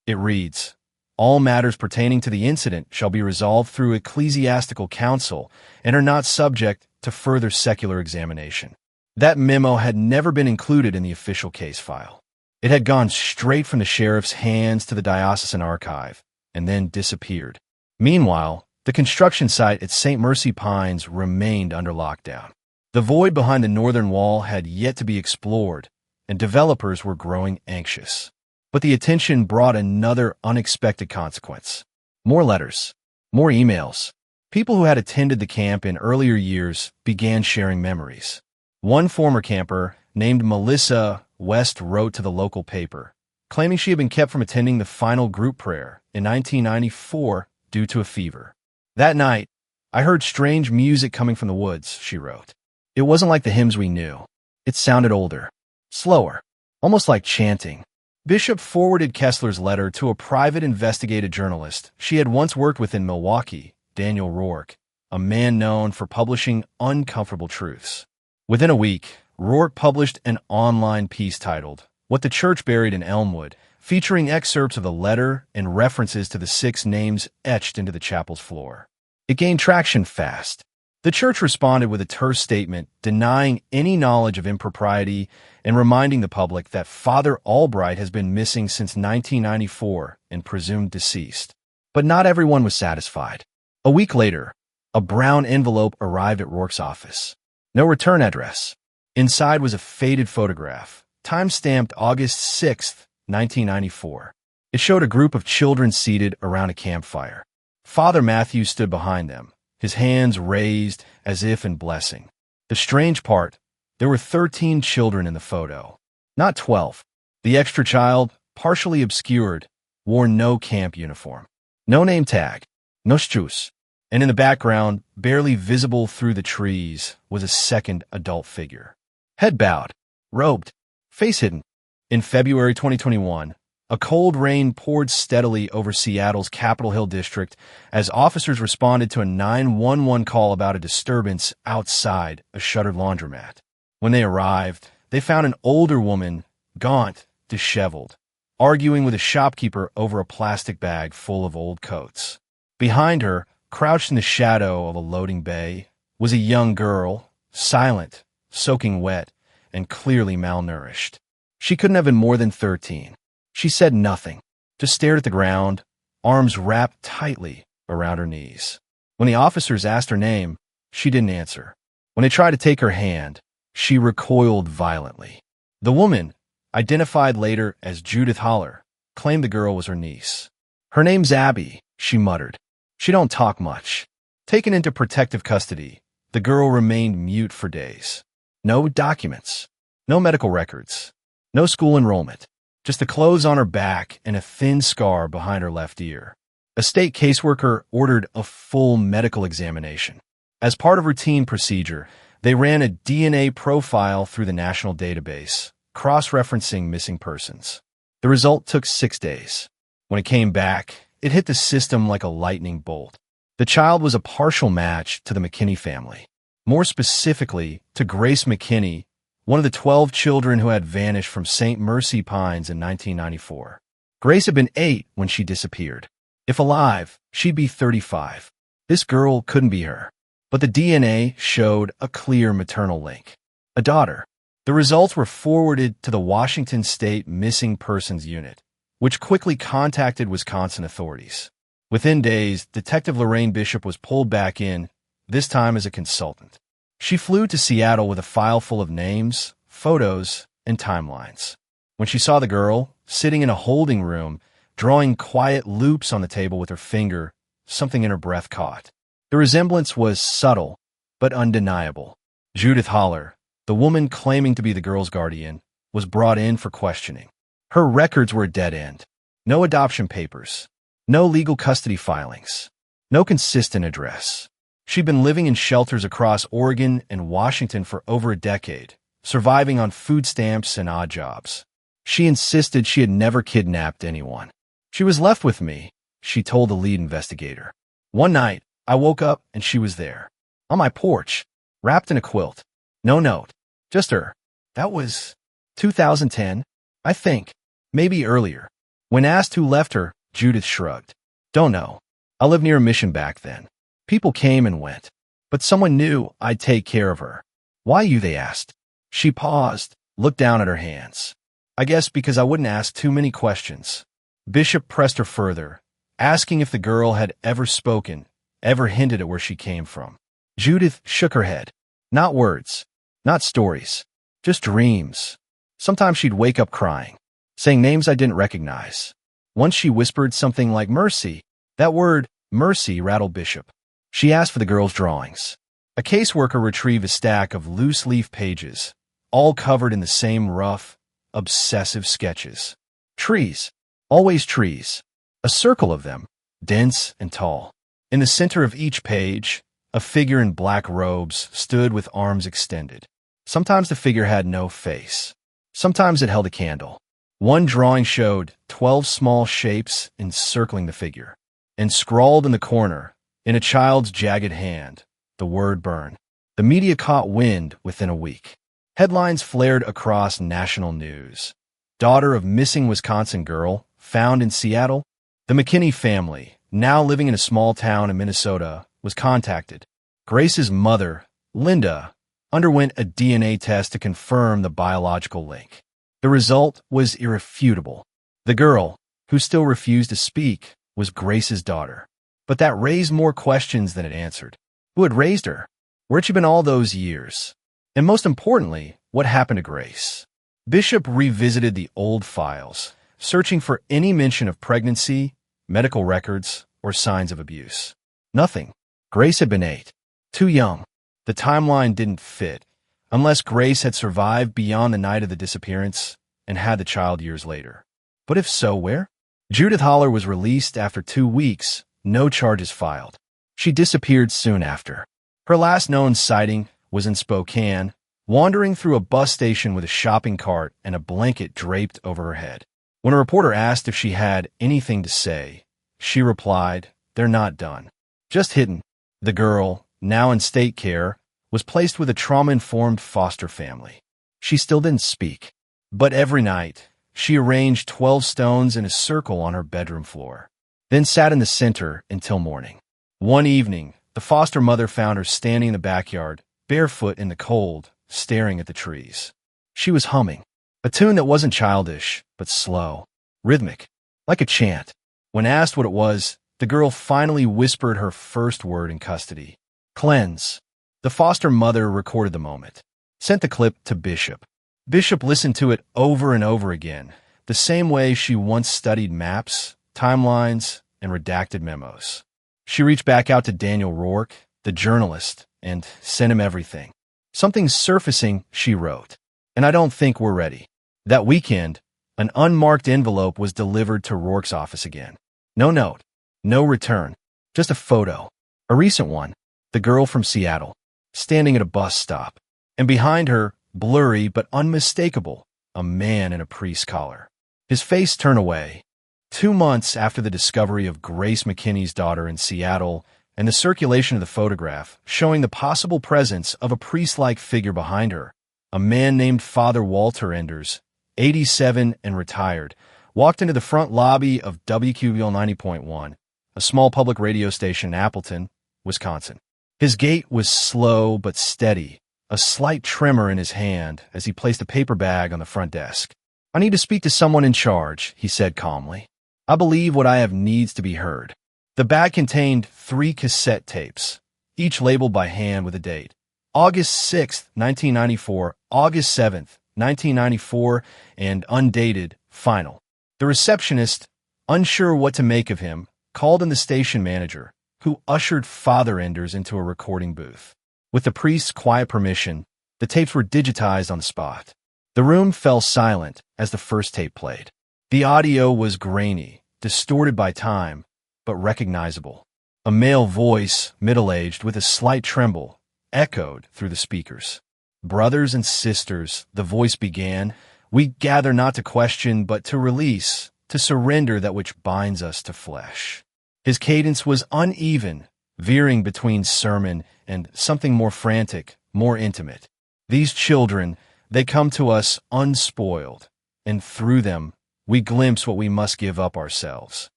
It reads, all matters pertaining to the incident shall be resolved through ecclesiastical council and are not subject to further secular examination. That memo had never been included in the official case file. It had gone straight from the sheriff's hands to the diocesan archive and then disappeared. Meanwhile, the construction site at St. Mercy Pines remained under lockdown. The void behind the northern wall had yet to be explored, and developers were growing anxious. But the attention brought another unexpected consequence. More letters, more emails. People who had attended the camp in earlier years began sharing memories. One former camper, named Melissa West, wrote to the local paper, claiming she had been kept from attending the final group prayer in 1994 due to a fever. That night, I heard strange music coming from the woods, she wrote. It wasn't like the hymns we knew. It sounded older, slower, almost like chanting. Bishop forwarded Kessler's letter to a private investigative journalist she had once worked with in Milwaukee, Daniel Rourke, a man known for publishing uncomfortable truths. Within a week, Rourke published an online piece titled, What the Church Buried in Elmwood, featuring excerpts of the letter and references to the 6 names etched into the chapel's floor. It gained traction fast. The church responded with a terse statement denying any knowledge of impropriety and reminding the public that Father Albright has been missing since 1994 and presumed deceased. But not everyone was satisfied. A week later, a brown envelope arrived at Rourke's office. No return address. Inside was a faded photograph, time-stamped August 6th, 1994. It showed a group of children seated around a campfire. Father Matthew stood behind them, his hands raised as if in blessing. The strange part, there were 13 children in the photo, not 12. The extra child, partially obscured, wore no camp uniform. No name tag, no shoes. And in the background, barely visible through the trees, was a second adult figure. Head bowed, robed, face hidden. In February 2021, A cold rain poured steadily over Seattle's Capitol Hill district as officers responded to a 911 call about a disturbance outside a shuttered laundromat. When they arrived, they found an older woman, gaunt, disheveled, arguing with a shopkeeper over a plastic bag full of old coats. Behind her, crouched in the shadow of a loading bay, was a young girl, silent, soaking wet, and clearly malnourished. She couldn't have been more than 13. She said nothing, just stared at the ground, arms wrapped tightly around her knees. When the officers asked her name, she didn't answer. When they tried to take her hand, she recoiled violently. The woman, identified later as Judith Holler, claimed the girl was her niece. "Her name's Abby," she muttered. "She don't talk much." Taken into protective custody, the girl remained mute for days. No documents, no medical records, no school enrollment. Just the clothes on her back and a thin scar behind her left ear. A state caseworker ordered a full medical examination. As part of routine procedure, they ran a DNA profile through the national database, cross-referencing missing persons. The result took 6 days. When it came back, it hit the system like a lightning bolt. The child was a partial match to the McKinney family. More specifically, to Grace McKinney, one of the 12 children who had vanished from St. Mercy Pines in 1994. Grace had been 8 when she disappeared. If alive, she'd be 35. This girl couldn't be her. But the DNA showed a clear maternal link. A daughter. The results were forwarded to the Washington State Missing Persons Unit, which quickly contacted Wisconsin authorities. Within days, Detective Lorraine Bishop was pulled back in, this time as a consultant. She flew to Seattle with a file full of names, photos, and timelines. When she saw the girl, sitting in a holding room, drawing quiet loops on the table with her finger, something in her breath caught. The resemblance was subtle, but undeniable. Judith Holler, the woman claiming to be the girl's guardian, was brought in for questioning. Her records were a dead end. No adoption papers, no legal custody filings, no consistent address. She'd been living in shelters across Oregon and Washington for over a decade, surviving on food stamps and odd jobs. She insisted she had never kidnapped anyone. "She was left with me," she told the lead investigator. "One night, I woke up and she was there, on my porch, wrapped in a quilt. No note, just her. That was 2010, I think, maybe earlier." When asked who left her, Judith shrugged. "Don't know. I lived near a mission back then. People came and went, but someone knew I'd take care of her." "Why you?" they asked. She paused, looked down at her hands. "I guess because I wouldn't ask too many questions." Bishop pressed her further, asking if the girl had ever spoken, ever hinted at where she came from. Judith shook her head. Not words, not stories, just dreams. Sometimes she'd wake up crying, saying names I didn't recognize. Once she whispered something like Mercy. That word, Mercy, rattled Bishop. She asked for the girl's drawings. A caseworker retrieved a stack of loose-leaf pages, all covered in the same rough, obsessive sketches. Trees, always trees. A circle of them, dense and tall. In the center of each page, a figure in black robes stood with arms extended. Sometimes the figure had no face. Sometimes it held a candle. One drawing showed 12 small shapes encircling the figure, and scrawled in the corner, in a child's jagged hand, the word burn. The media caught wind within a week. Headlines flared across national news. Daughter of missing Wisconsin girl, found in Seattle. The McKinney family, now living in a small town in Minnesota, was contacted. Grace's mother, Linda, underwent a DNA test to confirm the biological link. The result was irrefutable. The girl, who still refused to speak, was Grace's daughter. But that raised more questions than it answered. Who had raised her? Where'd she been all those years? And most importantly, what happened to Grace? Bishop revisited the old files, searching for any mention of pregnancy, medical records, or signs of abuse. Nothing. Grace had been 8. Too young. The timeline didn't fit, unless Grace had survived beyond the night of the disappearance and had the child years later. But if so, where? Judith Holler was released after 2 weeks, no charges filed. She disappeared soon after. Her last known sighting was in Spokane, wandering through a bus station with a shopping cart and a blanket draped over her head. When a reporter asked if she had anything to say, she replied, "They're not done. Just hidden." The girl, now in state care, was placed with a trauma-informed foster family. She still didn't speak, but every night, she arranged 12 stones in a circle on her bedroom floor, then sat in the center until morning. One evening, the foster mother found her standing in the backyard, barefoot in the cold, staring at the trees. She was humming, a tune that wasn't childish, but slow, rhythmic, like a chant. When asked what it was, the girl finally whispered her first word in custody: "Cleanse." The foster mother recorded the moment, sent the clip to Bishop. Bishop listened to it over and over again, the same way she once studied maps, timelines, and redacted memos. She reached back out to Daniel Rourke, the journalist, and sent him everything. "Something's surfacing," she wrote, "and I don't think we're ready." That weekend, an unmarked envelope was delivered to Rourke's office again. No note, no return, just a photo, a recent one, the girl from Seattle, standing at a bus stop, and behind her, blurry but unmistakable, a man in a priest's collar. His face turned away. 2 months after the discovery of Grace McKinney's daughter in Seattle and the circulation of the photograph showing the possible presence of a priest-like figure behind her, a man named Father Walter Enders, 87 and retired, walked into the front lobby of WQVL 90.1, a small public radio station in Appleton, Wisconsin. His gait was slow but steady, a slight tremor in his hand as he placed a paper bag on the front desk. "I need to speak to someone in charge," he said calmly. "I believe what I have needs to be heard." The bag contained 3 cassette tapes, each labeled by hand with a date: August 6, 1994, August 7, 1994, and undated, final. The receptionist, unsure what to make of him, called in the station manager, who ushered Father Enders into a recording booth. With the priest's quiet permission, the tapes were digitized on the spot. The room fell silent as the first tape played. The audio was grainy, distorted by time, but recognizable. A male voice, middle-aged, with a slight tremble, echoed through the speakers. "Brothers and sisters," the voice began, "we gather not to question, but to release, to surrender that which binds us to flesh." His cadence was uneven, veering between sermon and something more frantic, more intimate. "These children, they come to us unspoiled, and through them, we glimpse what we must give up ourselves."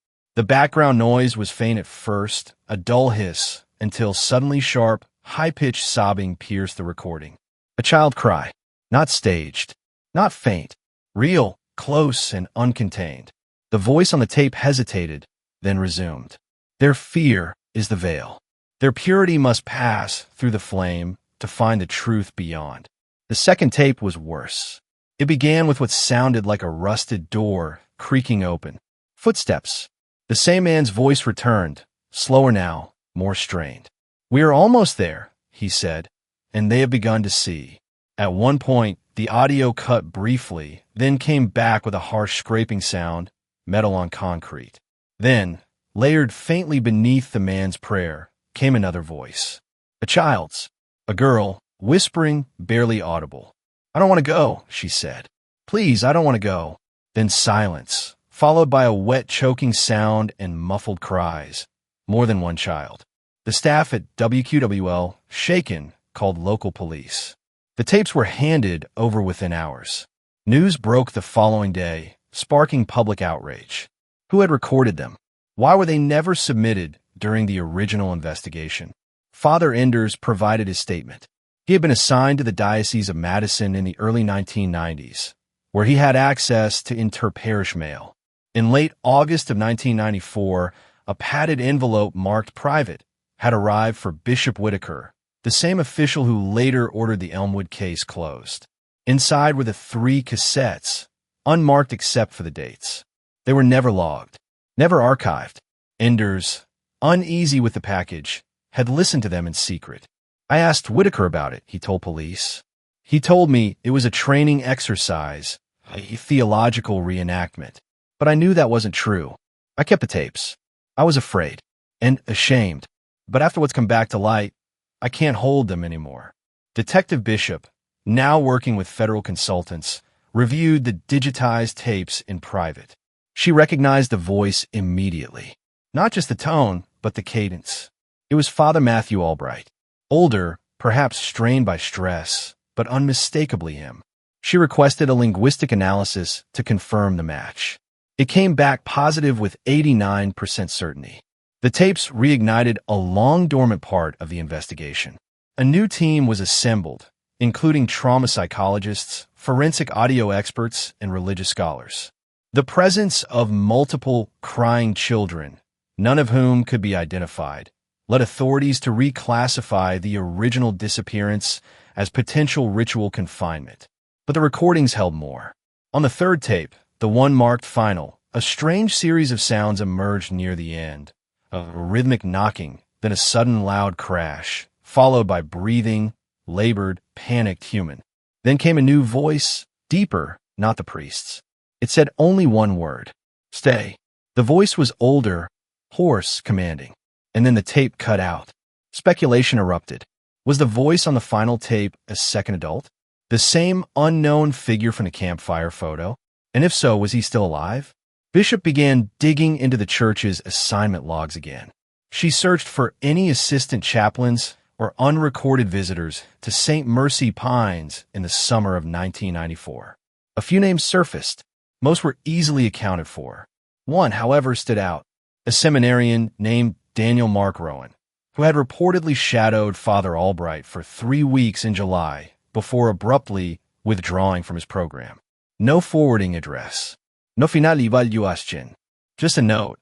The background noise was faint at first, a dull hiss, until suddenly sharp, high-pitched sobbing pierced the recording. A child cry, not staged, not faint, real, close, and uncontained. The voice on the tape hesitated, then resumed. "Their fear is the veil. Their purity must pass through the flame to find the truth beyond." The second tape was worse. It began with what sounded like a rusted door creaking open. Footsteps. The same man's voice returned, slower now, more strained. "We are almost there," he said, "and they have begun to see." At one point, the audio cut briefly, then came back with a harsh scraping sound, metal on concrete. Then, layered faintly beneath the man's prayer, came another voice. A child's. A girl, whispering, barely audible. "I don't want to go," she said. "Please, I don't want to go." Then silence, followed by a wet, choking sound and muffled cries. More than one child. The staff at WQWL, shaken, called local police. The tapes were handed over within hours. News broke the following day, sparking public outrage. Who had recorded them? Why were they never submitted during the original investigation? Father Enders provided his statement. He had been assigned to the Diocese of Madison in the early 1990s, where he had access to inter-parish mail. In late August of 1994, a padded envelope marked private had arrived for Bishop Whitaker, the same official who later ordered the Elmwood case closed. Inside were the 3 cassettes, unmarked except for the dates. They were never logged, never archived. Enders, uneasy with the package, had listened to them in secret. "I asked Whitaker about it," he told police. "He told me it was a training exercise, a theological reenactment. But I knew that wasn't true. I kept the tapes. I was afraid and ashamed. But after what's come back to light, I can't hold them anymore." Detective Bishop, now working with federal consultants, reviewed the digitized tapes in private. She recognized the voice immediately. Not just the tone, but the cadence. It was Father Matthew Albright. Older, perhaps strained by stress, but unmistakably him. She requested a linguistic analysis to confirm the match. It came back positive with 89% certainty. The tapes reignited a long-dormant part of the investigation. A new team was assembled, including trauma psychologists, forensic audio experts, and religious scholars. The presence of multiple crying children, none of whom could be identified, led authorities to reclassify the original disappearance as potential ritual confinement. But the recordings held more. On the third tape, the one marked final, a strange series of sounds emerged near the end. A rhythmic knocking, then a sudden loud crash, followed by breathing, labored, panicked human. Then came a new voice, deeper, not the priest's. It said only one word. Stay. The voice was older, hoarse, commanding. And then the tape cut out. Speculation erupted. Was the voice on the final tape a second adult? The same unknown figure from the campfire photo? And if so, was he still alive? Bishop began digging into the church's assignment logs again. She searched for any assistant chaplains or unrecorded visitors to St. Mercy Pines in the summer of 1994. A few names surfaced. Most were easily accounted for. One, however, stood out. A seminarian named Daniel Mark Rowan, who had reportedly shadowed Father Albright for 3 weeks in July before abruptly withdrawing from his program. No forwarding address. No final evaluation. Just a note.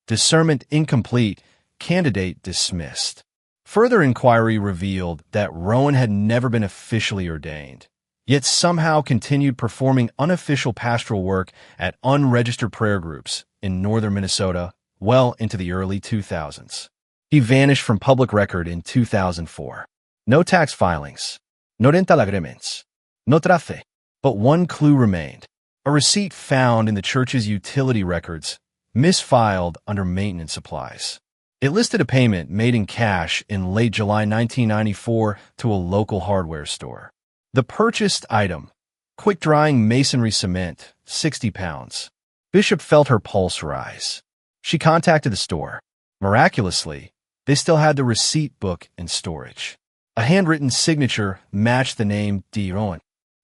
Discernment incomplete. Candidate dismissed. Further inquiry revealed that Rowan had never been officially ordained, yet somehow continued performing unofficial pastoral work at unregistered prayer groups in northern Minnesota well into the early 2000s. He vanished from public record in 2004. No tax filings. No rental agreements. No trace. But one clue remained. A receipt found in the church's utility records, misfiled under maintenance supplies. It listed a payment made in cash in late July 1994 to a local hardware store. The purchased item, quick-drying masonry cement, 60 pounds. Bishop felt her pulse rise. She contacted the store. Miraculously, they still had the receipt book in storage. A handwritten signature matched the name D. Rowan.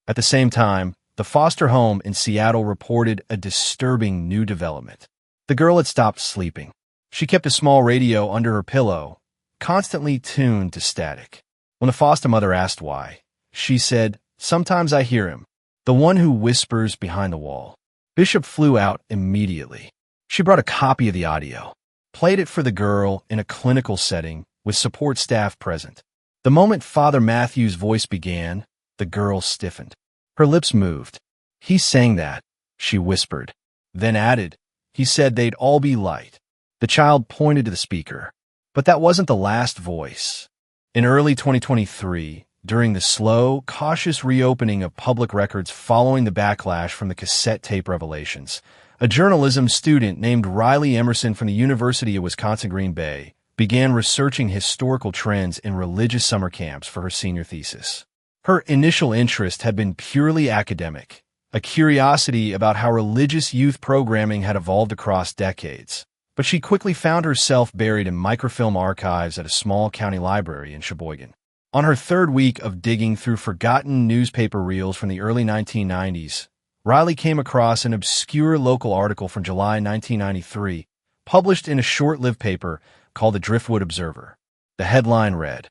At the same time, the foster home in Seattle reported a disturbing new development. The girl had stopped sleeping. She kept a small radio under her pillow, constantly tuned to static. When the foster mother asked why, she said, "Sometimes I hear him, the one who whispers behind the wall." Bishop flew out immediately. She brought a copy of the audio, played it for the girl in a clinical setting with support staff present. The moment Father Matthew's voice began, the girl stiffened. Her lips moved. "He sang that," she whispered, then added, "He said they'd all be light." The child pointed to the speaker. But that wasn't the last voice. In early 2023, during the slow, cautious reopening of public records following the backlash from the cassette tape revelations, a journalism student named Riley Emerson from the University of Wisconsin-Green Bay began researching historical trends in religious summer camps for her senior thesis. Her initial interest had been purely academic, a curiosity about how religious youth programming had evolved across decades. But she quickly found herself buried in microfilm archives at a small county library in Sheboygan. On her third week of digging through forgotten newspaper reels from the early 1990s, Riley came across an obscure local article from July 1993, published in a short-lived paper called the Driftwood Observer. The headline read,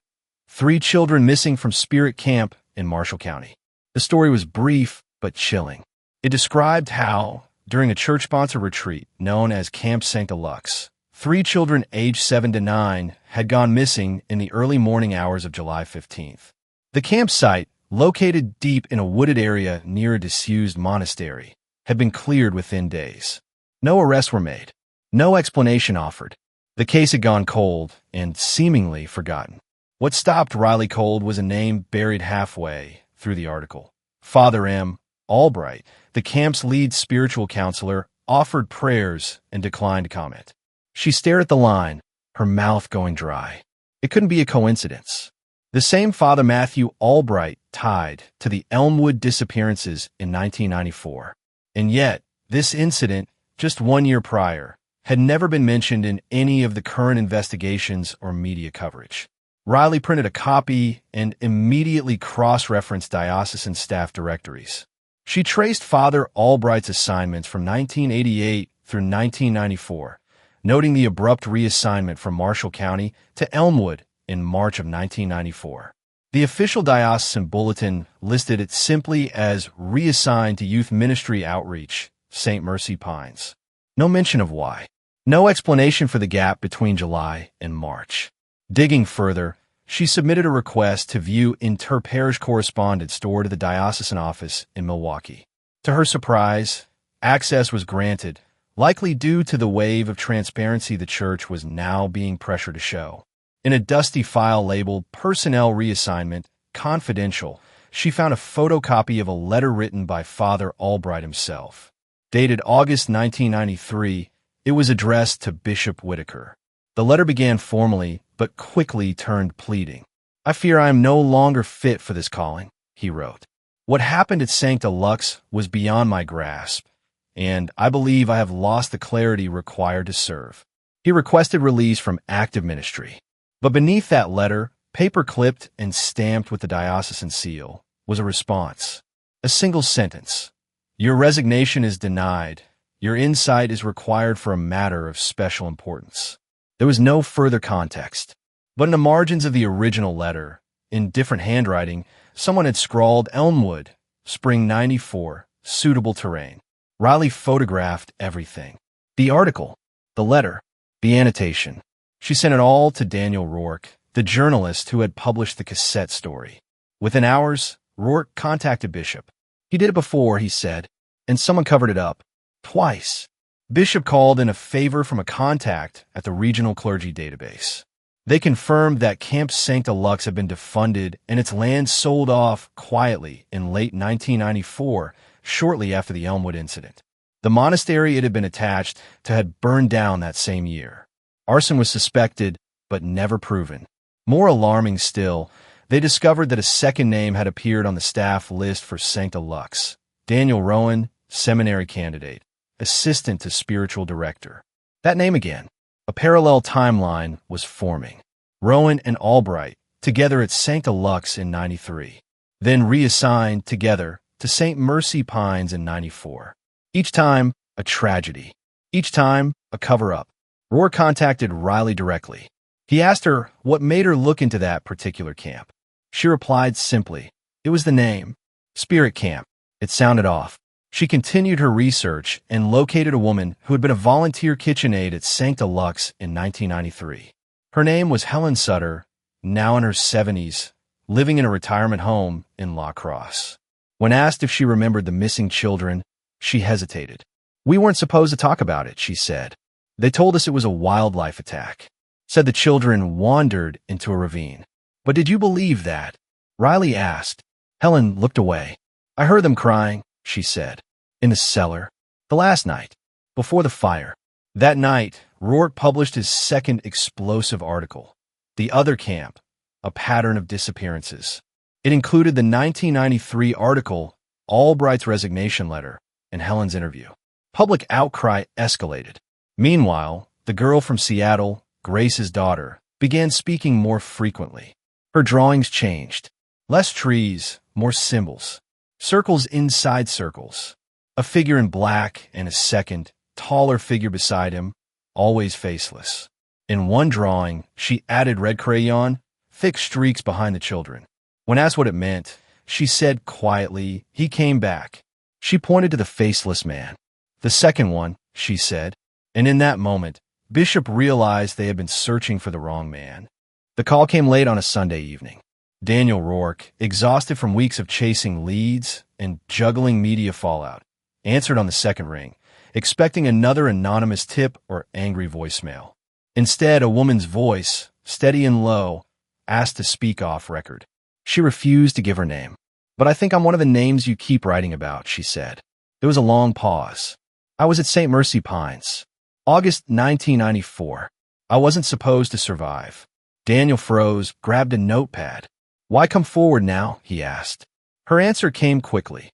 "3 children missing from Spirit Camp in Marshall County." The story was brief but chilling. It described how, during a church-sponsored retreat known as Camp Sancta Lux, 3 children aged 7 to 9 had gone missing in the early morning hours of July 15th. The campsite, located deep in a wooded area near a disused monastery, had been cleared within days. No arrests were made. No explanation offered. The case had gone cold and seemingly forgotten. What stopped Riley cold was a name buried halfway through the article. Father M. Albright, the camp's lead spiritual counselor, offered prayers and declined comment. She stared at the line, her mouth going dry. It couldn't be a coincidence. The same Father Matthew Albright tied to the Elmwood disappearances in 1994. And yet, this incident, just 1 year prior, had never been mentioned in any of the current investigations or media coverage. Riley printed a copy and immediately cross-referenced diocesan staff directories. She traced Father Albright's assignments from 1988 through 1994, noting the abrupt reassignment from Marshall County to Elmwood in March of 1994. The official diocesan bulletin listed it simply as reassigned to Youth Ministry Outreach, St. Mercy Pines. No mention of why. No explanation for the gap between July and March. Digging further, she submitted a request to view inter-parish correspondence stored at the diocesan office in Milwaukee. To her surprise, access was granted, likely due to the wave of transparency the church was now being pressured to show. In a dusty file labeled Personnel Reassignment, Confidential, she found a photocopy of a letter written by Father Albright himself. Dated August 1993, it was addressed to Bishop Whitaker. The letter began formally, but quickly turned pleading. "I fear I am no longer fit for this calling," he wrote. "What happened at Sancta Lux was beyond my grasp, and I believe I have lost the clarity required to serve." He requested release from active ministry. But beneath that letter, paper-clipped and stamped with the diocesan seal, was a response. A single sentence. "Your resignation is denied. Your insight is required for a matter of special importance." There was no further context. But in the margins of the original letter, in different handwriting, someone had scrawled Elmwood, Spring 94, suitable terrain. Riley photographed everything. The article, the letter, the annotation. She sent it all to Daniel Rourke, the journalist who had published the cassette story. Within hours, Rourke contacted Bishop. He did it before, he said, and someone covered it up. Twice. Bishop called in a favor from a contact at the regional clergy database. They confirmed that Camp Sancta Lux had been defunded and its land sold off quietly in late 1994, shortly after the Elmwood incident. The monastery it had been attached to had burned down that same year. Arson was suspected, but never proven. More alarming still, they discovered that a second name had appeared on the staff list for Sancta Lux. Daniel Rowan, seminary candidate, assistant to spiritual director. That name again. A parallel timeline was forming. Rowan and Albright, together at Sancta Lux in 93, then reassigned together to St. Mercy Pines in 94. Each time, a tragedy. Each time, a cover-up. Rourke contacted Riley directly. He asked her what made her look into that particular camp. She replied simply, "It was the name. Spirit Camp." It sounded off. She continued her research and located a woman who had been a volunteer kitchen aide at Sancta Lux in 1993. Her name was Helen Sutter, now in her 70s, living in a retirement home in La Crosse. When asked if she remembered the missing children, she hesitated. "We weren't supposed to talk about it," she said. "They told us it was a wildlife attack. Said the children wandered into a ravine." "But did you believe that?" Riley asked. Helen looked away. "I heard them crying," she said, "in the cellar. The last night, before the fire." That night, Rourke published his second explosive article, The Other Camp, A Pattern of Disappearances. It included the 1993 article, Albright's resignation letter, and Helen's interview. Public outcry escalated. Meanwhile, the girl from Seattle, Grace's daughter, began speaking more frequently. Her drawings changed. Less trees, more symbols. Circles inside circles. A figure in black and a second, taller figure beside him, always faceless. In one drawing, she added red crayon, thick streaks behind the children. When asked what it meant, she said quietly, "He came back." She pointed to the faceless man. "The second one," she said, and in that moment, Bishop realized they had been searching for the wrong man. The call came late on a Sunday evening. Daniel Rourke, exhausted from weeks of chasing leads and juggling media fallout, answered on the second ring, expecting another anonymous tip or angry voicemail. Instead, a woman's voice, steady and low, asked to speak off record. She refused to give her name. "But I think I'm one of the names you keep writing about," she said. There was a long pause. "I was at St. Mercy Pines. August 1994. I wasn't supposed to survive." Daniel froze, grabbed a notepad. Why come forward now? He asked. Her answer came quickly.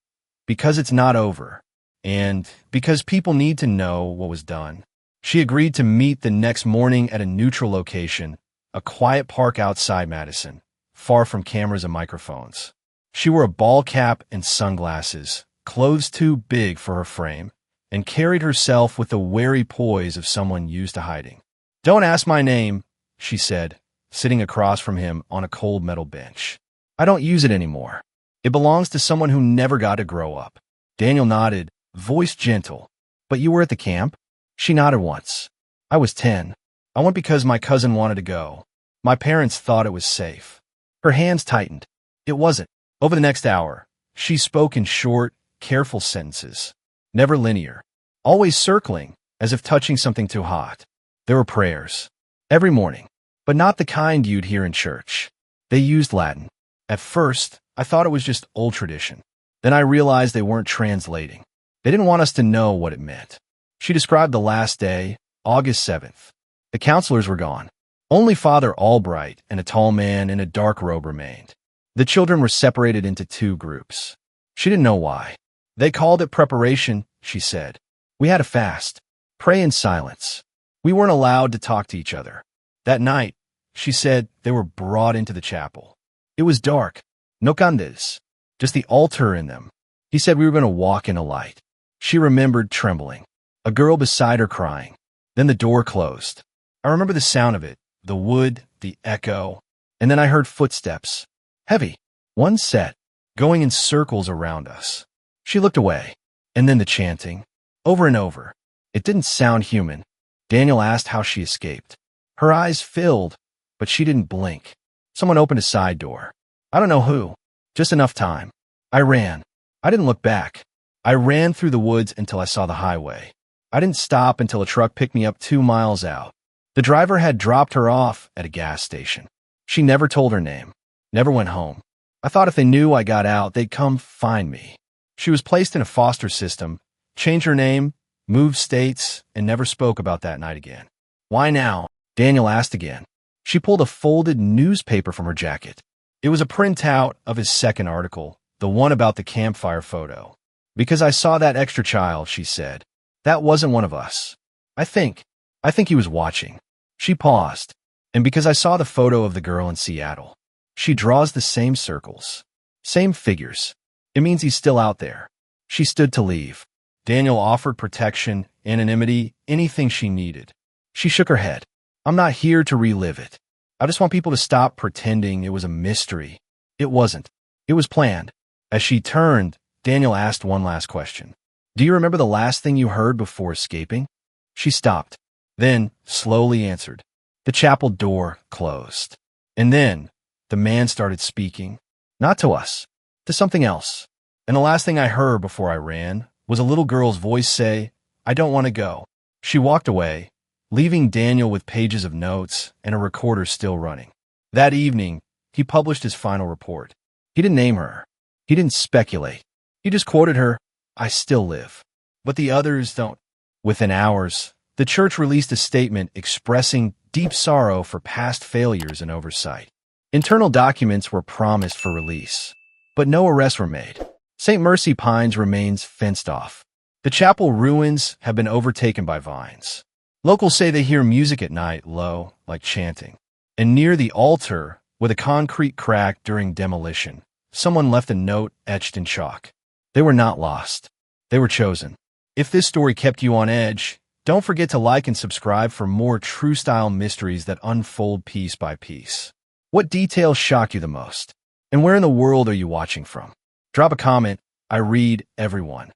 Because it's not over. And because people need to know what was done. She agreed to meet the next morning at a neutral location, a quiet park outside Madison, far from cameras and microphones. She wore a ball cap and sunglasses, clothes too big for her frame, and carried herself with the wary poise of someone used to hiding. Don't ask my name, she said, sitting across from him on a cold metal bench. I don't use it anymore. It belongs to someone who never got to grow up. Daniel nodded, voice gentle. But you were at the camp? She nodded once. I was 10. I went because my cousin wanted to go. My parents thought it was safe. Her hands tightened. It wasn't. Over the next hour, she spoke in short, careful sentences. Never linear. Always circling, as if touching something too hot. There were prayers. Every morning. But not the kind you'd hear in church. They used Latin. At first, I thought it was just old tradition. Then I realized they weren't translating. They didn't want us to know what it meant. She described the last day, August 7th. The counselors were gone. Only Father Albright and a tall man in a dark robe remained. The children were separated into 2 groups. She didn't know why. They called it preparation, she said. We had a fast. Pray in silence. We weren't allowed to talk to each other. That night, she said, they were brought into the chapel. It was dark. No candes. Just the altar in them. He said we were going to walk in a light. She remembered trembling. A girl beside her crying. Then the door closed. I remember the sound of it, the wood, the echo, and then I heard footsteps. Heavy. One set, going in circles around us. She looked away, and then the chanting, over and over. It didn't sound human. Daniel asked how she escaped. Her eyes filled, but she didn't blink. Someone opened a side door. I don't know who. Just enough time. I ran. I didn't look back. I ran through the woods until I saw the highway. I didn't stop until a truck picked me up 2 miles out. The driver had dropped her off at a gas station. She never told her name. Never went home. I thought if they knew I got out, they'd come find me. She was placed in a foster system, changed her name, moved states, and never spoke about that night again. Why now? Daniel asked again. She pulled a folded newspaper from her jacket. It was a printout of his second article, the one about the campfire photo. Because I saw that extra child, she said. That wasn't one of us. I think he was watching. She paused. And because I saw the photo of the girl in Seattle. She draws the same circles. Same figures. It means he's still out there. She stood to leave. Daniel offered protection, anonymity, anything she needed. She shook her head. I'm not here to relive it. I just want people to stop pretending it was a mystery. It wasn't. It was planned. As she turned, Daniel asked one last question. Do you remember the last thing you heard before escaping? She stopped. Then, slowly answered. The chapel door closed. And then, the man started speaking. Not to us. To something else. And the last thing I heard before I ran was a little girl's voice say, I don't want to go. She walked away, leaving Daniel with pages of notes and a recorder still running. That evening, he published his final report. He didn't name her. He didn't speculate. He just quoted her, I still live. But the others don't. Within hours, the church released a statement expressing deep sorrow for past failures and oversight. Internal documents were promised for release, but no arrests were made. St. Mercy Pines remains fenced off. The chapel ruins have been overtaken by vines. Locals say they hear music at night, low, like chanting. And near the altar, with a concrete crack during demolition, someone left a note etched in chalk. They were not lost. They were chosen. If this story kept you on edge, don't forget to like and subscribe for more true-style mysteries that unfold piece by piece. What details shock you the most? And where in the world are you watching from? Drop a comment. I read everyone.